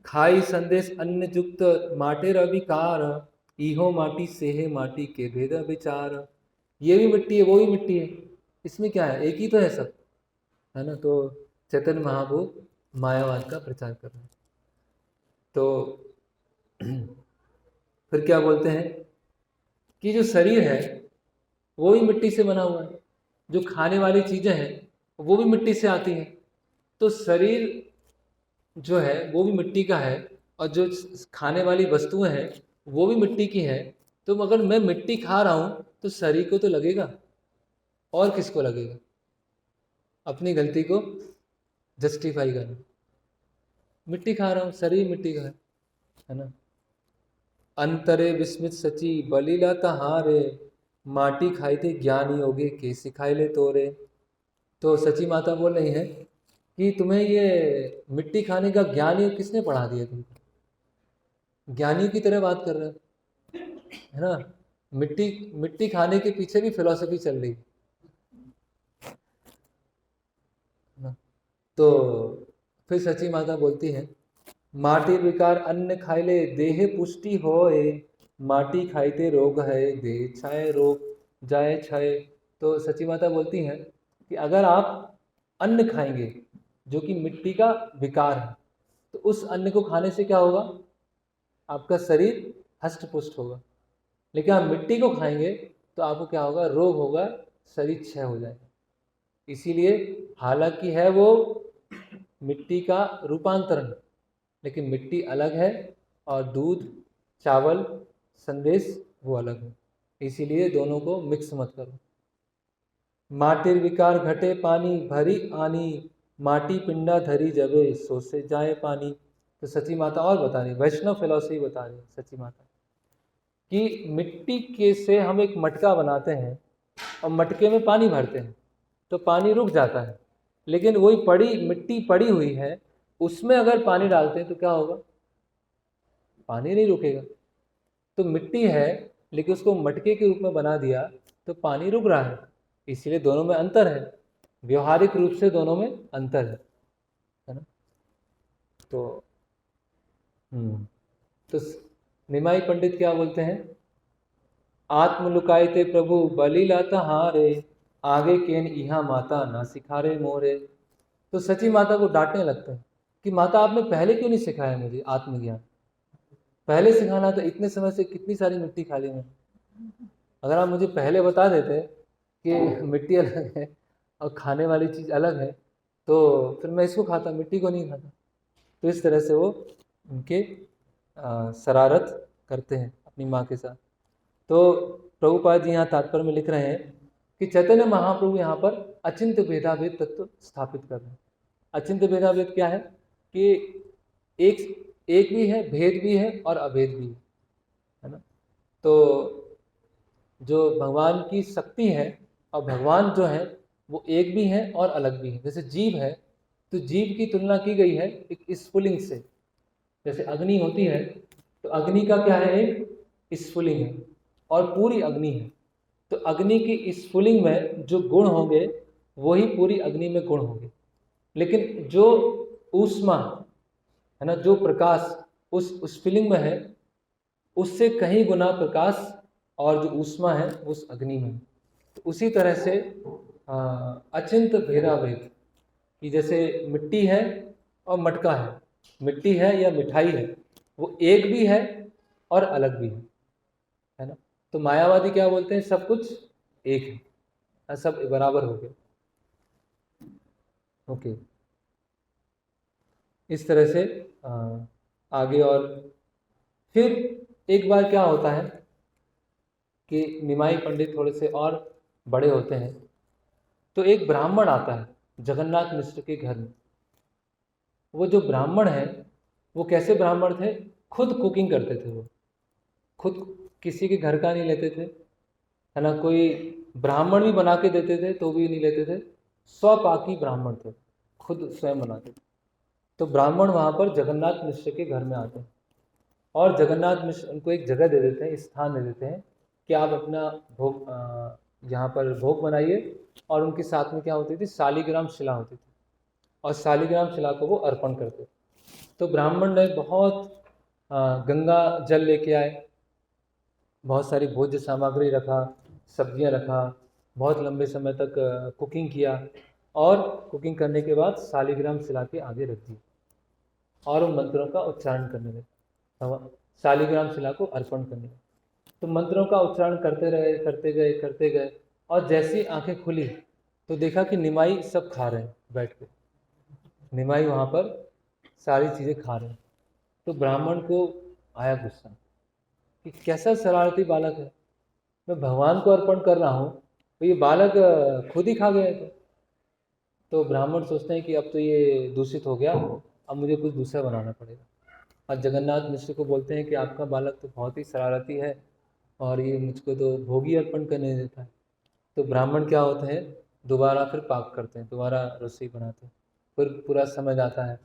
खाई संदेश अन्न युक्त माटेर अभिकार, इहो माटी सेहे माटी के भेद विचार। ये भी मिट्टी है वो भी मिट्टी है, इसमें क्या है, एक ही तो है सब, है ना। तो चैतन्य महाप्रभु मायावाद का प्रचार कर रहे हैं। तो फिर क्या बोलते हैं कि जो शरीर है वो भी मिट्टी से बना हुआ है, जो खाने वाली चीजें हैं वो भी मिट्टी से आती हैं। तो शरीर जो है वो भी मिट्टी का है, और जो खाने वाली वस्तुएं हैं वो भी मिट्टी की है, तो अगर मैं मिट्टी खा रहा हूँ तो शरीर को तो लगेगा, और किसको लगेगा? अपनी गलती को जस्टिफाई करना। मिट्टी खा रहा हूँ, शरीर मिट्टी का है ना। अंतरे विस्मित सची बलिला तहारे, माटी खाई थे ज्ञानी होगे के सिखाई ले तोरे। तो सची माता बोल रही है कि तुम्हें ये मिट्टी खाने का ज्ञानी किसने पढ़ा दिया? तुमको ज्ञानी की तरह बात कर रहे हो, है ना। मिट्टी मिट्टी खाने के पीछे भी फिलॉसफी चल रही है ना। तो फिर सची माता बोलती है, माटी विकार अन्न खाइले देह पुष्टि होए, माटी खाइते रोग है देह छाए रोग जाए छाए। तो सची माता बोलती हैं कि अगर आप अन्न खाएंगे जो कि मिट्टी का विकार है, तो उस अन्न को खाने से क्या होगा? आपका शरीर हष्ट पुष्ट होगा। लेकिन आप मिट्टी को खाएंगे तो आपको क्या होगा? रोग होगा, शरीर क्षय हो जाएगा। इसीलिए हालांकि है वो मिट्टी का रूपांतरण, लेकिन मिट्टी अलग है और दूध चावल संदेश वो अलग है। इसीलिए दोनों को मिक्स मत करो। माटिर विकार घटे पानी भरी आनी, माटी पिंडा धरी जबे सो से जाए पानी। तो सची माता और बता रही, वैष्णव फिलॉसफी बता रही सची माता कि मिट्टी के से हम एक मटका बनाते हैं और मटके में पानी भरते हैं तो पानी रुक जाता है। लेकिन वही मिट्टी पड़ी हुई है, उसमें अगर पानी डालते हैं तो क्या होगा? पानी नहीं रुकेगा। तो मिट्टी है लेकिन उसको मटके के रूप में बना दिया तो पानी रुक रहा है। इसीलिए दोनों में अंतर है, व्यवहारिक रूप से दोनों में अंतर है ना। तो तो निमाई पंडित क्या बोलते हैं? आत्म लुकाए थे प्रभु बलि लाता हारे, आगे केन इहा माता ना सिखारे मोरे। तो सची माता को डांटने लगते हैं कि माता आपने पहले क्यों नहीं सिखाया मुझे आत्मज्ञान? पहले सिखाना तो इतने समय से कितनी सारी मिट्टी खा ली मैं। अगर आप मुझे पहले बता देते कि मिट्टी अलग है और खाने वाली चीज़ अलग है तो फिर मैं इसको खाता, मिट्टी को नहीं खाता। तो इस तरह से वो उनके शरारत करते हैं अपनी माँ के साथ। तो प्रभुपाद जी यहाँ तात्पर्य में लिख रहे हैं कि चैतन्य महाप्रभु यहाँ पर अचिंत्य भेदाभेद तत्व स्थापित कर रहे हैं। अचिंत्य भेदाभेद क्या है? कि एक भी है, भेद भी है और अभेद भी है ना। तो जो भगवान की शक्ति है और भगवान जो है वो एक भी है और अलग भी है। जैसे जीव है तो जीव की तुलना की गई है एक स्फुलिंग से। जैसे अग्नि होती है तो अग्नि का क्या है? एक स्फुलिंग है और पूरी अग्नि है। तो अग्नि की स्फुलिंग में जो गुण होंगे वही पूरी अग्नि में गुण होंगे। लेकिन जो ऊष्मा है ना, जो प्रकाश उस स्फुलिंग में है उससे कहीं गुना प्रकाश और जो ऊष्मा है उस अग्नि में। तो उसी तरह से अचिंत भेदाभेद कि जैसे मिट्टी है और मटका है, मिट्टी है या मिठाई है, वो एक भी है और अलग भी है ना। तो मायावादी क्या बोलते हैं? सब कुछ एक है, सब बराबर हो गए। ओके, इस तरह से आगे। और फिर एक बार क्या होता है कि निमाई पंडित थोड़े से और बड़े होते हैं तो एक ब्राह्मण आता है जगन्नाथ मिश्र के घर में। वो जो ब्राह्मण है वो कैसे ब्राह्मण थे? खुद कुकिंग करते थे। वो खुद किसी के घर का नहीं लेते थे, है ना। कोई ब्राह्मण भी बना के देते थे तो भी नहीं लेते थे। स्वपाकी ब्राह्मण थे, खुद स्वयं बनाते थे। तो ब्राह्मण वहाँ पर जगन्नाथ मिश्र के घर में आते हैं और जगन्नाथ मिश्र उनको एक जगह दे देते हैं, स्थान दे देते हैं कि आप अपना भोग यहाँ पर भोग बनाइए। और उनके साथ में क्या होती थी? शालिग्राम शिला होती थी और शालिग्राम शिला को वो अर्पण करते थे। तो ब्राह्मण ने बहुत गंगा जल लेके आए, बहुत सारी भोज्य सामग्री रखा, सब्जियां रखा, बहुत लंबे समय तक कुकिंग किया और कुकिंग करने के बाद शालिग्राम शिला के आगे रख दी और उन मंत्रों का उच्चारण करने लगे, शालिग्राम शिला को अर्पण करने लगे। तो मंत्रों का उच्चारण करते रहे, करते गए और जैसी आंखें खुली तो देखा कि निमाई सब खा रहे हैं बैठ के। निमाई वहाँ पर सारी चीज़ें खा रहे हैं। तो ब्राह्मण को आया गुस्सा कि कैसा शरारती बालक है, मैं भगवान को अर्पण कर रहा हूँ तो ये बालक खुद ही खा गया है। तो ब्राह्मण सोचते हैं कि अब तो ये दूषित हो गया, अब मुझे कुछ दूसरा बनाना पड़ेगा। और जगन्नाथ मिश्र को बोलते हैं कि आपका बालक तो बहुत ही शरारती है और ये मुझको तो भोग ही अर्पण करने देता है। तो ब्राह्मण क्या होते हैं, दोबारा फिर पाक करते हैं, दोबारा रसोई बनाते हैं, फिर पूरा समय जाता है,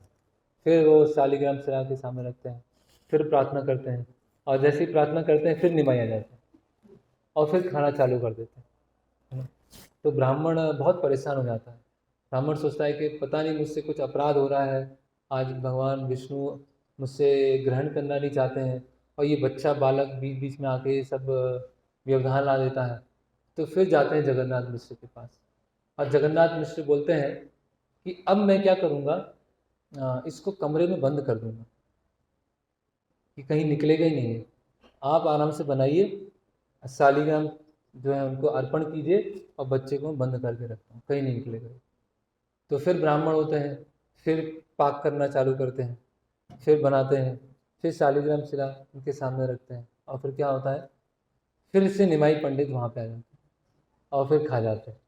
फिर वो शालिग्राम शिला के सामने रखते हैं, फिर प्रार्थना करते हैं, और जैसे ही प्रार्थना करते हैं फिर निमाई आ जाते हैं और फिर खाना चालू कर देते हैं, है ना। तो ब्राह्मण बहुत परेशान हो जाता है। ब्राह्मण सोचता है कि पता नहीं मुझसे कुछ अपराध हो रहा है, आज भगवान विष्णु मुझसे ग्रहण करना नहीं चाहते हैं और ये बच्चा बालक बीच बीच में आके ये सब व्यवधान ला देता है। तो फिर जाते हैं जगन्नाथ मिश्र के पास, और जगन्नाथ मिश्र बोलते हैं कि अब मैं क्या करूँगा, इसको कमरे में बंद कर दूंगा कि कहीं निकलेगा ही नहीं है। आप आराम से बनाइए, शालिग्राम जो है उनको अर्पण कीजिए और बच्चे को बंद करके रखता हूँ, कहीं नहीं निकलेगा। तो फिर ब्राह्मण होते हैं, फिर पाक करना चालू करते हैं, फिर बनाते हैं, फिर शालिग्राम शिला उनके सामने रखते हैं, और फिर क्या होता है, फिर से निमाई पंडित वहाँ पे आ जाते हैं और फिर खा जाते हैं।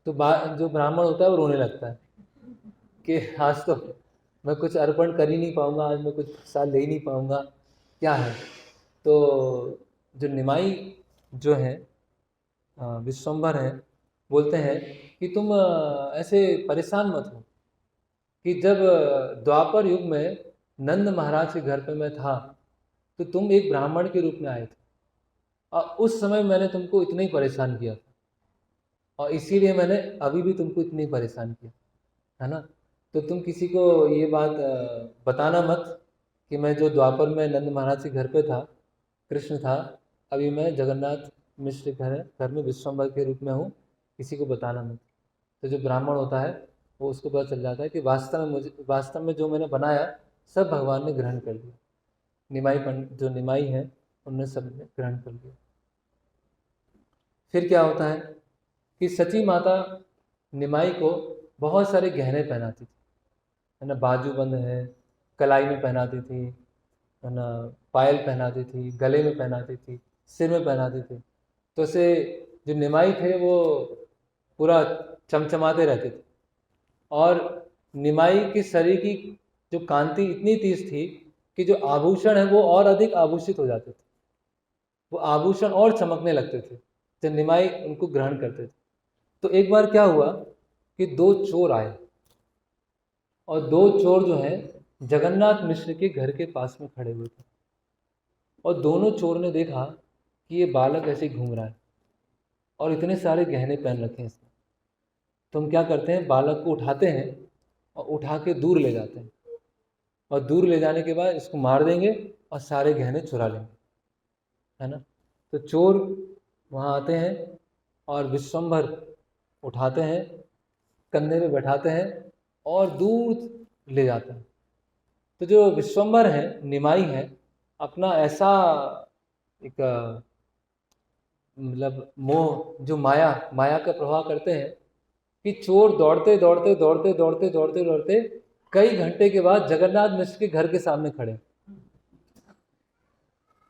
तो जो ब्राह्मण होता है वो रोने लगता है कि आज तो मैं कुछ अर्पण कर ही नहीं पाऊँगा, आज मैं कुछ प्रसाद ले ही नहीं पाऊँगा, क्या है। तो जो निमाई जो है विश्वम्भर है, बोलते हैं कि तुम ऐसे परेशान मत हो, कि जब द्वापर युग में नंद महाराज के घर पे मैं था तो तुम एक ब्राह्मण के रूप में आए थे, और उस समय मैंने तुमको इतना ही परेशान किया था, और इसीलिए मैंने अभी भी तुमको इतनी ही परेशान किया, है ना। तो तुम किसी को ये बात बताना मत कि मैं जो द्वापर में नंद महाराज के घर पे था, कृष्ण था, अभी मैं जगन्नाथ मिश्र घर में विश्वम्भर के रूप में हूँ, किसी को बताना मत। तो जो ब्राह्मण होता है वो उसको पता चल जाता है कि वास्तव में जो मैंने बनाया सब भगवान ने ग्रहण कर लिया। निमाई पंडित जो निमाई है उनने सब ग्रहण कर लिया। फिर क्या होता है कि सची माता निमाई को बहुत सारे गहने पहनाती थी, है ना, बाजूबंद है, कलाई में पहनाती थी, है ना, पायल पहनाती थी, गले में पहनाती थी, सिर में पहनाती थी। तो ऐसे जो निमाई थे वो पूरा चमचमाते रहते थे, और निमाई के शरीर की जो कांति इतनी तेज थी कि जो आभूषण है वो और अधिक आभूषित हो जाते थे, वो आभूषण और चमकने लगते थे जब निमाई उनको ग्रहण करते थे। तो एक बार क्या हुआ कि दो चोर आए, और दो चोर जो हैं जगन्नाथ मिश्र के घर के पास में खड़े हुए थे, और दोनों चोर ने देखा कि ये बालक ऐसे ही घूम रहा है और इतने सारे गहने पहन रखे हैं इसने। तो हम क्या करते हैं, बालक को उठाते हैं और उठा के दूर ले जाते हैं, और दूर ले जाने के बाद इसको मार देंगे और सारे गहने चुरा लेंगे, है ना। तो चोर वहाँ आते हैं और विश्वम्भर उठाते हैं, कंधे में बैठाते हैं और दूर ले जाते हैं। तो जो विश्वम्भर है, निमाई है, अपना ऐसा एक मतलब मोह, जो माया माया का प्रभाव करते हैं कि चोर दौड़ते दौड़ते दौड़ते दौड़ते दौड़ते दौड़ते कई घंटे के बाद जगन्नाथ मिश्र के घर के सामने खड़े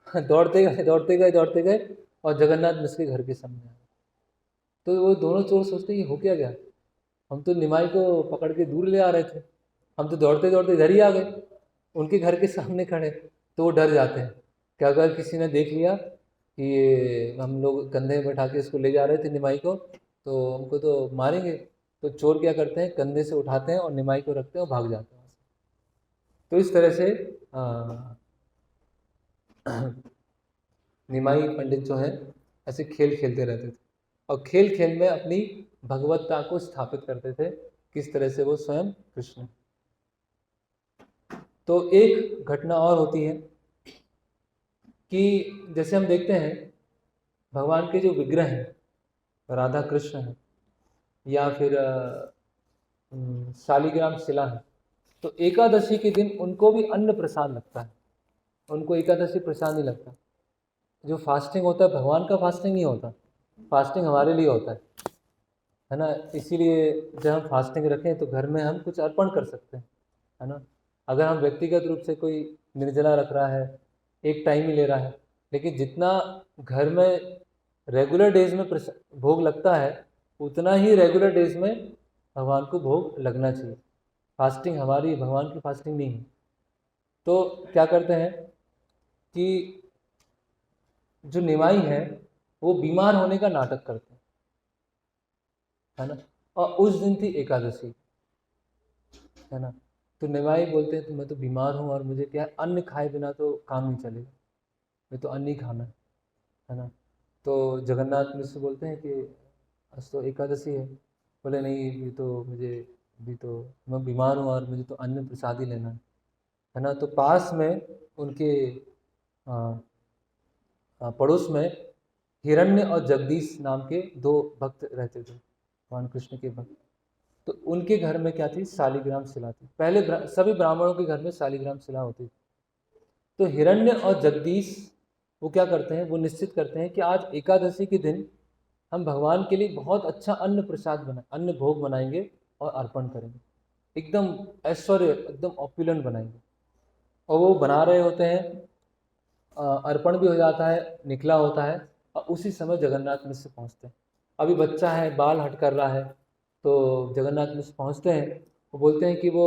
दौड़ते गए दौड़ते गए दौड़ते गए और जगन्नाथ मिश्र के घर के सामने आए। तो वो दोनों चोर सोचते हैं ये हो क्या गया, हम तो निमाई को पकड़ के दूर ले आ रहे थे, हम तो दौड़ते दौड़ते इधर ही आ गए, उनके घर के सामने खड़े। तो वो डर जाते हैं कि अगर किसी ने देख लिया कि ये हम लोग कंधे में बैठा के इसको ले जा रहे थे निमाई को, तो हमको तो मारेंगे। तो चोर क्या करते हैं, कंधे से उठाते हैं और निमाई को रखते हैं और भाग जाते हैं। तो इस तरह से निमाई पंडित जो है ऐसे खेल खेलते रहते थे, और खेल खेल में अपनी भगवत्ता को स्थापित करते थे, किस तरह से वो स्वयं कृष्ण। तो एक घटना और होती है कि जैसे हम देखते हैं भगवान के जो विग्रह हैं, राधा कृष्ण हैं या फिर शालिग्राम शिला है, तो एकादशी के दिन उनको भी अन्न प्रसाद लगता है, उनको एकादशी प्रसाद नहीं लगता। जो फास्टिंग होता है भगवान का फास्टिंग नहीं होता, फास्टिंग हमारे लिए होता है ना। इसीलिए जब हम फास्टिंग रखें तो घर में हम कुछ अर्पण कर सकते हैं, है ना। अगर हम व्यक्तिगत रूप से कोई निर्जला रख रहा है, एक टाइम ही ले रहा है, लेकिन जितना घर में रेगुलर डेज में भोग लगता है उतना ही रेगुलर डेज में भगवान को भोग लगना चाहिए। फास्टिंग हमारी भगवान की फास्टिंग नहीं है। तो क्या करते हैं कि जो निमाई है वो बीमार होने का नाटक करते हैं, है ना। और उस दिन थी एकादशी, है ना। तो निमाई बोलते हैं तो मैं तो बीमार हूँ और मुझे क्या है, अन्न खाए बिना तो काम नहीं चलेगा, मैं तो अन्न ही खाना है ना। तो जगन्नाथ मिश्र बोलते हैं कि आज तो एकादशी है। बोले नहीं, ये तो मुझे अभी तो मैं बीमार हूँ और मुझे तो अन्न प्रसाद ही लेना है ना। तो पास में उनके आ, पड़ोस में हिरण्य और जगदीश नाम के दो भक्त रहते थे, भगवान कृष्ण के भक्त। तो उनके घर में क्या थी, शालिग्राम शिला थी। पहले सभी ब्राह्मणों के घर में शालिग्राम शिला होती थी। तो हिरण्य और जगदीश वो क्या करते हैं, वो निश्चित करते हैं कि आज एकादशी के दिन हम भगवान के लिए बहुत अच्छा अन्न प्रसाद अन्न भोग बनाएंगे और अर्पण करेंगे, एकदम ऐश्वर्य, एकदम ऑप्युलेंट बनाएंगे। और वो बना रहे होते हैं, अर्पण भी हो जाता है, निकला होता है, और उसी समय जगन्नाथ मिश्र पहुंचते हैं। अभी बच्चा है, बाल हट कर रहा है, तो जगन्नाथ मिश्र पहुंचते हैं। वो बोलते हैं कि वो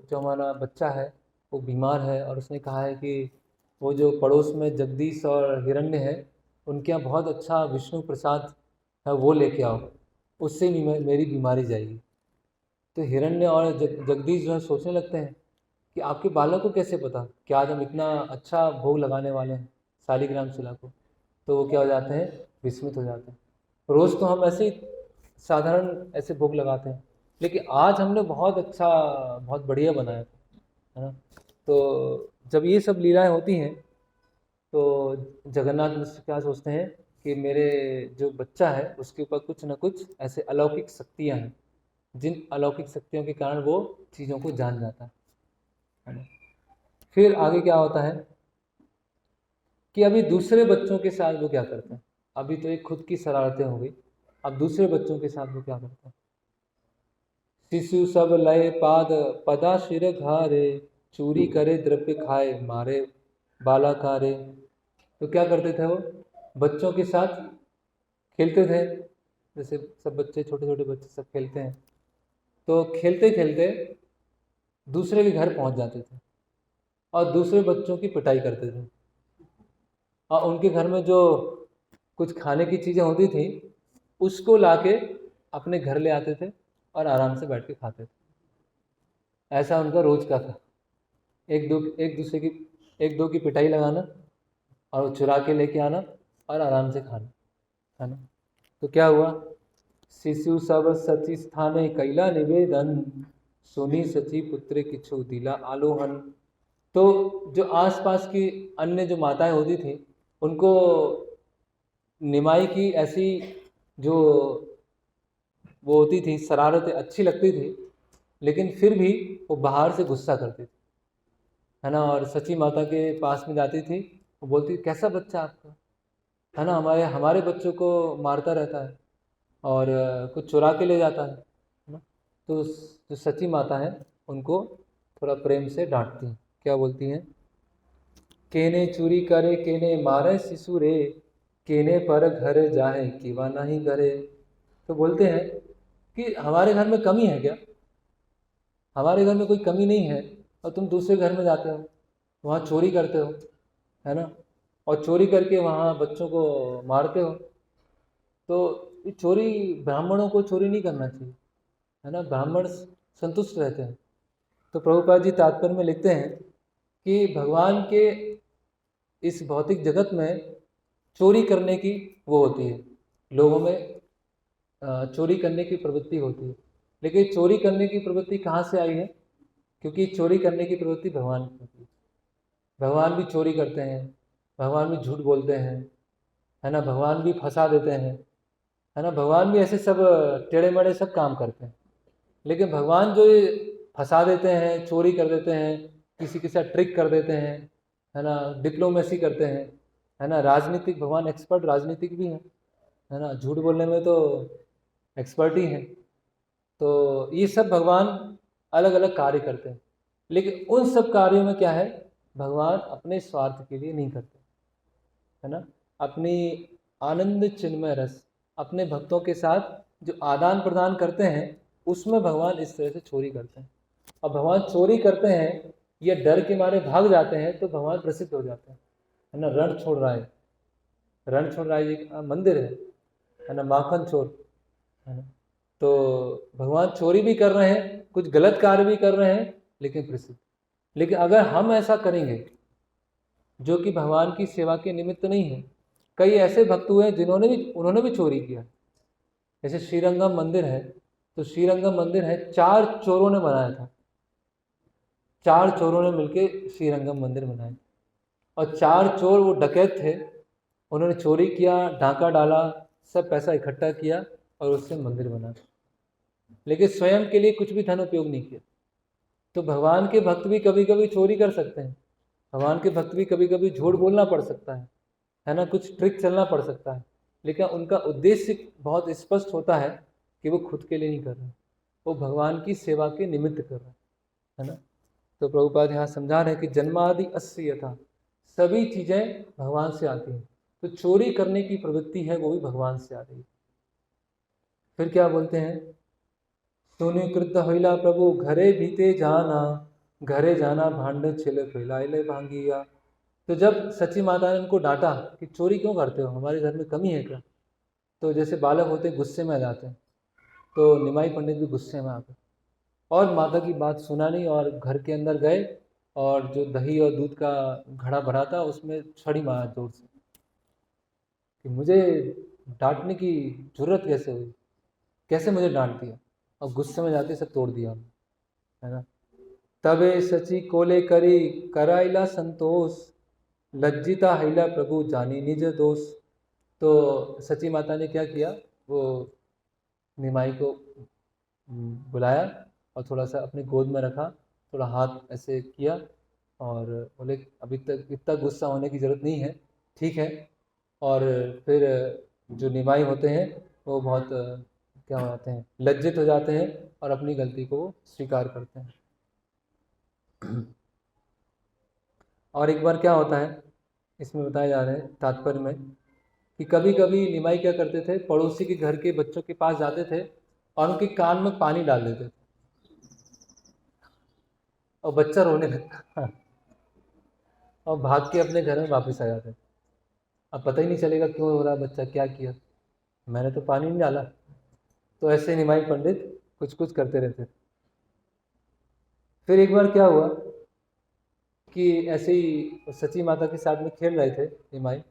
जो हमारा बच्चा है वो बीमार है, और उसने कहा है कि वो जो पड़ोस में जगदीश और हिरण्य है उनके यहाँ बहुत अच्छा विष्णु प्रसाद है, वो लेके आओ, उससे मेरी बीमारी जाएगी। तो हिरण्य और जगदीश जो है सोचने लगते हैं कि आपके बालक को कैसे पता कि आज हम इतना अच्छा भोग लगाने वाले हैं शालिग्राम शिला को। तो वो क्या हो जाते हैं, विस्मित हो जाते हैं। रोज़ तो हम ऐसे ही साधारण ऐसे भोग लगाते हैं, लेकिन आज हमने बहुत अच्छा, बहुत बढ़िया बनाया था, है ना। तो जब ये सब लीलाएं होती हैं तो जगन्नाथ मिश्र क्या सोचते हैं कि मेरे जो बच्चा है उसके ऊपर कुछ ना कुछ ऐसे अलौकिक शक्तियाँ हैं, जिन अलौकिक शक्तियों के कारण वो चीज़ों को जान जाता है ना। फिर आगे क्या होता है कि अभी दूसरे बच्चों के साथ वो क्या करते हैं। अभी तो एक खुद की शरारतें हो गई, अब दूसरे बच्चों के साथ वो क्या करते हैं। शिशु सब लय पाद पदा शिर घारे, चूरी करे द्रव्य खाए मारे बालाकारे। तो क्या करते थे वो, बच्चों के साथ खेलते थे, जैसे सब बच्चे, छोटे छोटे बच्चे सब खेलते हैं। तो खेलते खेलते दूसरे के घर पहुंच जाते थे और दूसरे बच्चों की पिटाई करते थे। और उनके घर में जो कुछ खाने की चीज़ें होती थी उसको लाके अपने घर ले आते थे और आराम से बैठ के खाते थे। ऐसा उनका रोज का था, एक दो की पिटाई लगाना और चुरा के लेके आना और आराम से खाना, है ना। तो क्या हुआ, शिशु सब सची स्थाने कैला निवेदन, सुनी सची पुत्र किछु दिला आलोहन। तो जो आसपास की अन्य जो माताएं होती थी उनको निमाई की ऐसी जो वो होती थी शरारतें अच्छी लगती थी, लेकिन फिर भी वो बाहर से गुस्सा करती थी, है ना। और सची माता के पास में जाती थी, वो बोलती कैसा बच्चा आपका, है ना, हमारे हमारे बच्चों को मारता रहता है और कुछ चुरा के ले जाता है ना। तो जो सची माता है उनको थोड़ा प्रेम से डांटती हैं, क्या बोलती हैं, केने चोरी करे केने मारे शिशु रे, केने पर घर जाए किवा नहीं करे। तो बोलते हैं कि हमारे घर में कमी है क्या, हमारे घर में कोई कमी नहीं है और तुम दूसरे घर में जाते हो, वहाँ चोरी करते हो, है ना, और चोरी करके वहाँ बच्चों को मारते हो। तो ये चोरी, ब्राह्मणों को चोरी नहीं करना चाहिए, है ना, ब्राह्मण संतुष्ट रहते हैं। तो प्रभुपाद जी तात्पर्य में लिखते हैं कि भगवान के इस भौतिक जगत में चोरी करने की वो होती है, लोगों में चोरी करने की प्रवृत्ति होती है। लेकिन चोरी करने की प्रवृत्ति कहाँ से आई है, क्योंकि चोरी करने की प्रवृत्ति भगवान की होती है। भगवान भी चोरी करते हैं, भगवान भी झूठ बोलते हैं, है ना, भगवान भी फंसा देते हैं, है ना, भगवान भी ऐसे सब टेढ़े मेढ़े सब काम करते हैं। लेकिन भगवान जो ये फंसा देते हैं, चोरी कर देते हैं, किसी के साथ ट्रिक कर देते हैं, है ना, डिप्लोमेसी करते हैं, है ना, राजनीतिक, भगवान एक्सपर्ट राजनीतिक भी हैं, है ना, झूठ बोलने में तो एक्सपर्ट ही हैं। तो ये सब भगवान अलग अलग कार्य करते हैं, लेकिन उन सब कार्यों में क्या है, भगवान अपने स्वार्थ के लिए नहीं करते, है ना, अपनी आनंद चिन्मय रस अपने भक्तों के साथ जो आदान प्रदान करते हैं, उसमें भगवान इस तरह से चोरी करते हैं। अब भगवान चोरी करते हैं या डर के मारे भाग जाते हैं तो भगवान प्रसिद्ध हो जाते हैं, है ना। रण छोड़ रहा है, रण छोड़ रहा है एक मंदिर है ना, माखन चोर, है ना। तो भगवान चोरी भी कर रहे हैं, कुछ गलत कार्य भी कर रहे हैं, लेकिन प्रसिद्ध। लेकिन अगर हम ऐसा करेंगे जो कि भगवान की सेवा के निमित्त नहीं है, कई ऐसे भक्त हुए हैं उन्होंने भी चोरी किया। जैसे श्रीरंगम मंदिर है, तो श्रीरंगम मंदिर है 4 चोरों ने बनाया था, 4 चोरों ने मिलके श्रीरंगम मंदिर बनाया। और 4 चोर वो डकैत थे, उन्होंने चोरी किया, डाका डाला, सब पैसा इकट्ठा किया और उससे मंदिर बना, लेकिन स्वयं के लिए कुछ भी धन उपयोग नहीं किया। तो भगवान के भक्त भी कभी कभी चोरी कर सकते हैं, भगवान के भक्त भी कभी कभी झूठ बोलना पड़ सकता है ना, कुछ ट्रिक चलना पड़ सकता है, लेकिन उनका उद्देश्य बहुत स्पष्ट होता है कि वो खुद के लिए नहीं कर रहे, वो भगवान की सेवा के निमित्त कर रहे है ना। तो प्रभुपाद यहाँ समझा रहे हैं कि जन्मादि अस्य यथा, सभी चीज़ें भगवान से आती हैं, तो चोरी करने की प्रवृत्ति है वो भी भगवान से आ रही है। फिर क्या बोलते हैं, सुनिकृत होइला प्रभु घरे भीते जाना, घरे जाना भांड छिल फैलाइले भांगिया। तो जब सची माता ने उनको डांटा कि चोरी क्यों करते हो, हमारे घर में कमी है क्या, तो जैसे बालक होते गुस्से में आ जाते हैं, तो निमाई पंडित भी गुस्से में आ गए और माता की बात सुना नहीं, और घर के अंदर गए और जो दही और दूध का घड़ा भरा था उसमें छड़ी मारा जोर से कि मुझे डांटने की जरूरत कैसे हुई, कैसे मुझे डांट दिया, और गुस्से में जाके सब तोड़ दिया, है ना। तबे सची कोले करी कराइला संतोष, लज्जिता हैला प्रभु जानी निज दोष। तो सची माता ने क्या किया, वो निमाई को बुलाया और थोड़ा सा अपने गोद में रखा, थोड़ा हाथ ऐसे किया और बोले अभी तक इतना गुस्सा होने की ज़रूरत नहीं है, ठीक है। और फिर जो निमाई होते हैं वो बहुत क्या हो जाते हैं, लज्जित हो जाते हैं और अपनी गलती को स्वीकार करते हैं। और एक बार क्या होता है, इसमें बताया जा रहा है तात्पर्य में, कि कभी कभी निमाई क्या करते थे, पड़ोसी के घर के बच्चों के पास जाते थे और उनके कान में पानी डाल देते थे और बच्चा रोने लगता और भाग के अपने घर में वापस आ जाते। अब पता ही नहीं चलेगा क्यों रो रहा है बच्चा, क्या किया, मैंने तो पानी नहीं डाला। तो ऐसे निमाई पंडित कुछ कुछ करते रहते। फिर एक बार क्या हुआ कि ऐसे ही सची माता के साथ में खेल रहे थे निमाई,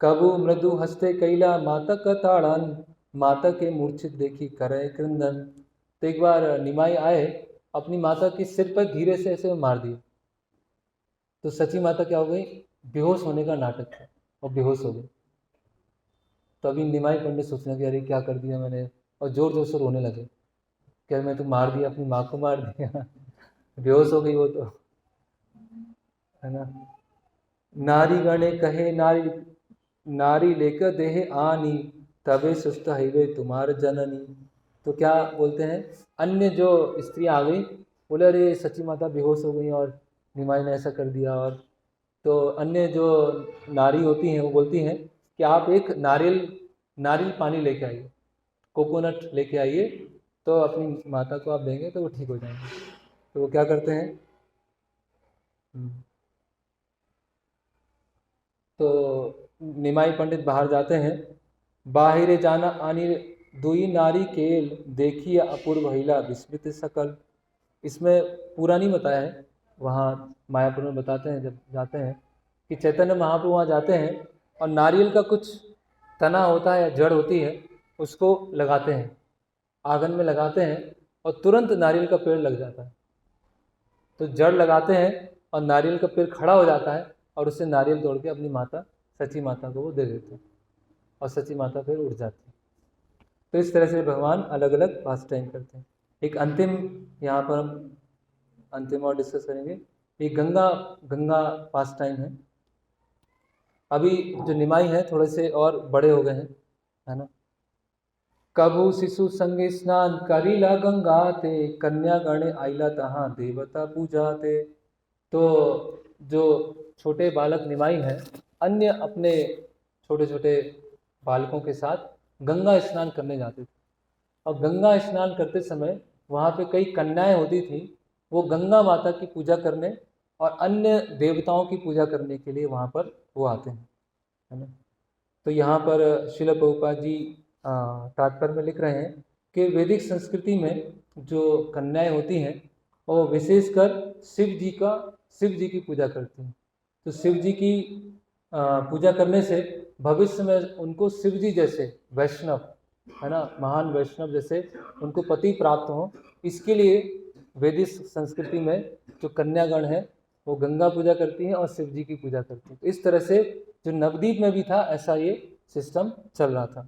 कबू मृदु हस्ते कैला माता का ताड़न, माता के मूर्छित देखी करे क्रंदन। तो एक बार निमाई आए, अपनी माता के सिर पर धीरे से ऐसे मार दिया, तो सची माता क्या हो गई, बेहोश होने का नाटक था और बेहोश हो गई। तो अभी निमाई पंडित सोचने लगे अरे क्या कर दिया मैंने, और जोर जोर से रोने लगे, क्या मैं तो मार दिया, अपनी माँ को मार दिया। बेहोश हो गई वो तो, है ना। नारी गणे कहे नारी, नारी लेकर देह आनी, तबे सुस्त हईवे तुम्हार जननी। तो क्या बोलते हैं, अन्य जो स्त्री आ गई, बोले अरे सची माता बेहोश हो गई और निमाई ने ऐसा कर दिया। और तो अन्य जो नारी होती हैं वो बोलती हैं कि आप एक नारियल पानी लेके आइए, कोकोनट लेके आइए, तो अपनी माता को आप देंगे तो वो ठीक हो जाएंगे। तो वो क्या करते हैं, तो निमाई पंडित बाहर जाते हैं, बाहिरे जाना आनी दुई नारी केल, देखिए अपूर्व हिला विस्मित सकल। इसमें पूरा नहीं बताया है, वहाँ मायापुर में बताते हैं जब जाते हैं कि चैतन्य महाप्रभु वहाँ जाते हैं और नारियल का कुछ तना होता है या जड़ होती है, उसको लगाते हैं, आंगन में लगाते हैं और तुरंत नारियल का पेड़ लग जाता है। तो जड़ लगाते हैं और नारियल का पेड़ खड़ा हो जाता है और उससे नारियल तोड़ के अपनी माता सची माता को वो दे देते हैं और सची माता फिर उठ जाती है। तो इस तरह से भगवान अलग अलग पास टाइम करते हैं। एक अंतिम यहाँ पर हम अंतिम और डिस्कस करेंगे, ये गंगा गंगा पास टाइम है। अभी जो निमाई है थोड़े से और बड़े हो गए हैं, है ना। कबू शिशु संगे स्नान करीला गंगाते, कन्या गणे आइला तहाँ देवता पूजाते। तो जो छोटे बालक निमाई हैं अन्य अपने छोटे छोटे बालकों के साथ गंगा स्नान करने जाते थे। और गंगा स्नान करते समय वहाँ पे कई कन्याएं होती थी, वो गंगा माता की पूजा करने और अन्य देवताओं की पूजा करने के लिए वहाँ पर वो आते हैं, है ना। तो यहाँ पर श्रील प्रभुपाद जी तात्पर्य में लिख रहे हैं कि वैदिक संस्कृति में जो कन्याएं होती हैं वो विशेषकर शिव जी की पूजा करती हैं। तो शिव जी की पूजा करने से भविष्य में उनको शिव जी जैसे वैष्णव, है ना, महान वैष्णव जैसे उनको पति प्राप्त हो, इसके लिए वैदिक संस्कृति में जो कन्यागण है वो गंगा पूजा करती हैं और शिव जी की पूजा करती हैं। तो इस तरह से जो नवद्वीप में भी था ऐसा ये सिस्टम चल रहा था।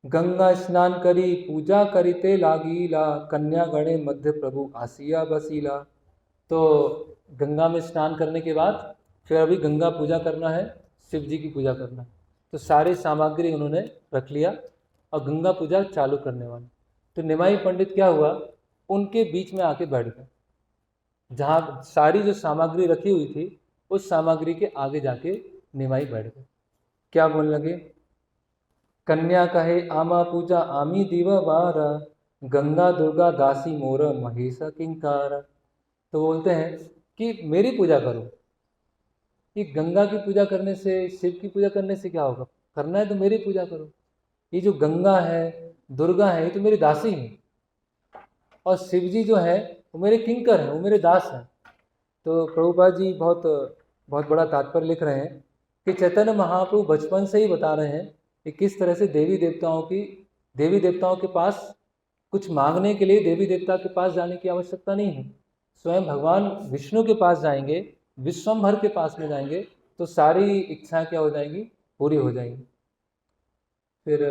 गंगा स्नान करी पूजा करिते लागीला, कन्या गणे मध्य प्रभु आसिया बसीला। तो गंगा में स्नान करने के बाद फिर अभी गंगा पूजा करना है, शिव जी की पूजा करना है। तो सारी सामग्री उन्होंने रख लिया और गंगा पूजा चालू करने वाले। तो निमाई पंडित क्या हुआ, उनके बीच में आके बैठ गए। जहाँ सारी जो सामग्री रखी हुई थी उस सामग्री के आगे जाके निमाई बैठ गए। क्या बोलने लगे, कन्या कहे आमा पूजा आमी दिवा बार, गंगा दुर्गा दासी मोर महेश किंकार। तो बोलते हैं कि मेरी पूजा करो। कि गंगा की पूजा करने से, शिव की पूजा करने से क्या होगा, करना है तो मेरी पूजा करो। ये जो गंगा है, दुर्गा है, ये तो मेरी दासी है, और शिव जी जो है वो मेरे किंकर हैं, वो मेरे दास हैं। तो प्रभुपाद जी बहुत बहुत बड़ा तात्पर्य लिख रहे हैं कि चैतन्य महाप्रभु बचपन से ही बता रहे हैं कि किस तरह से देवी देवताओं के पास कुछ मांगने के लिए देवी देवता के पास जाने की आवश्यकता नहीं है। स्वयं भगवान विष्णु के पास जाएंगे, विश्वम्भर के पास में जाएंगे तो सारी इच्छाएं क्या हो जाएंगी, पूरी हो जाएंगी। फिर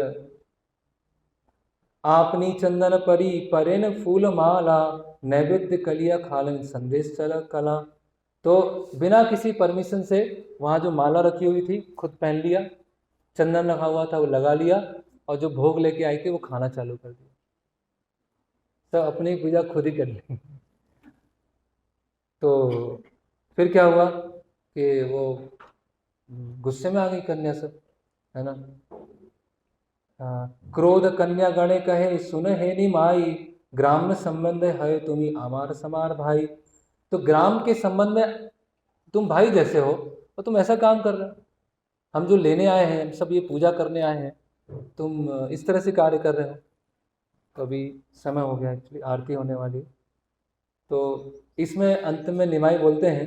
आपनी चंदन परी परेन फूल माला, नैवेद्य कलिया खालन संदेश चला कला। तो बिना किसी परमिशन से वहाँ जो माला रखी हुई थी खुद पहन लिया, चंदन रखा हुआ था वो लगा लिया, और जो भोग लेके आए थे वो खाना चालू कर दिया। सब अपनी पूजा खुद ही कर ली। तो फिर क्या हुआ कि वो गुस्से में आ गई कन्या सब, है ना। क्रोध कन्या गणे कहे सुन है नी माई, ग्राम में संबंध है तुम्ही आमार समार भाई। तो ग्राम के संबंध में तुम भाई जैसे हो और तुम ऐसा काम कर रहे हो, हम जो लेने आए हैं, हम सब ये पूजा करने आए हैं, तुम इस तरह से कार्य कर रहे हो। तो अभी समय हो गया, एक्चुअली आरती होने वाली। तो इसमें अंत में निमाई बोलते हैं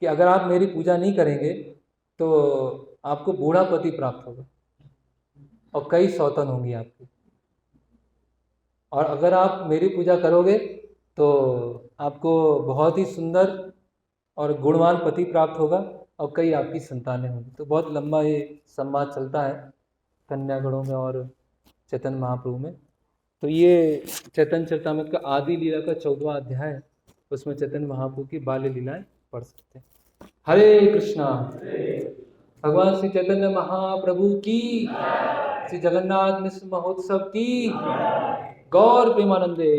कि अगर आप मेरी पूजा नहीं करेंगे तो आपको बूढ़ा पति प्राप्त होगा और कई सौतन होंगी आपकी, और अगर आप मेरी पूजा करोगे तो आपको बहुत ही सुंदर और गुणवान पति प्राप्त होगा और कई आपकी संतानें होंगी। तो बहुत लंबा ये संवाद चलता है कन्यागणों में और चैतन्य महाप्रभु में। तो ये चैतन्य चरितामृत का आदि लीला का 14वां अध्याय है, उसमें चैतन्य महाप्रभु की बाल्य लीलाएं पढ़ सकते हैं। हरे कृष्णा। भगवान श्री चैतन्य महाप्रभु की, श्री जगन्नाथ मिश्र महोत्सव की, गौर प्रेमानंदे।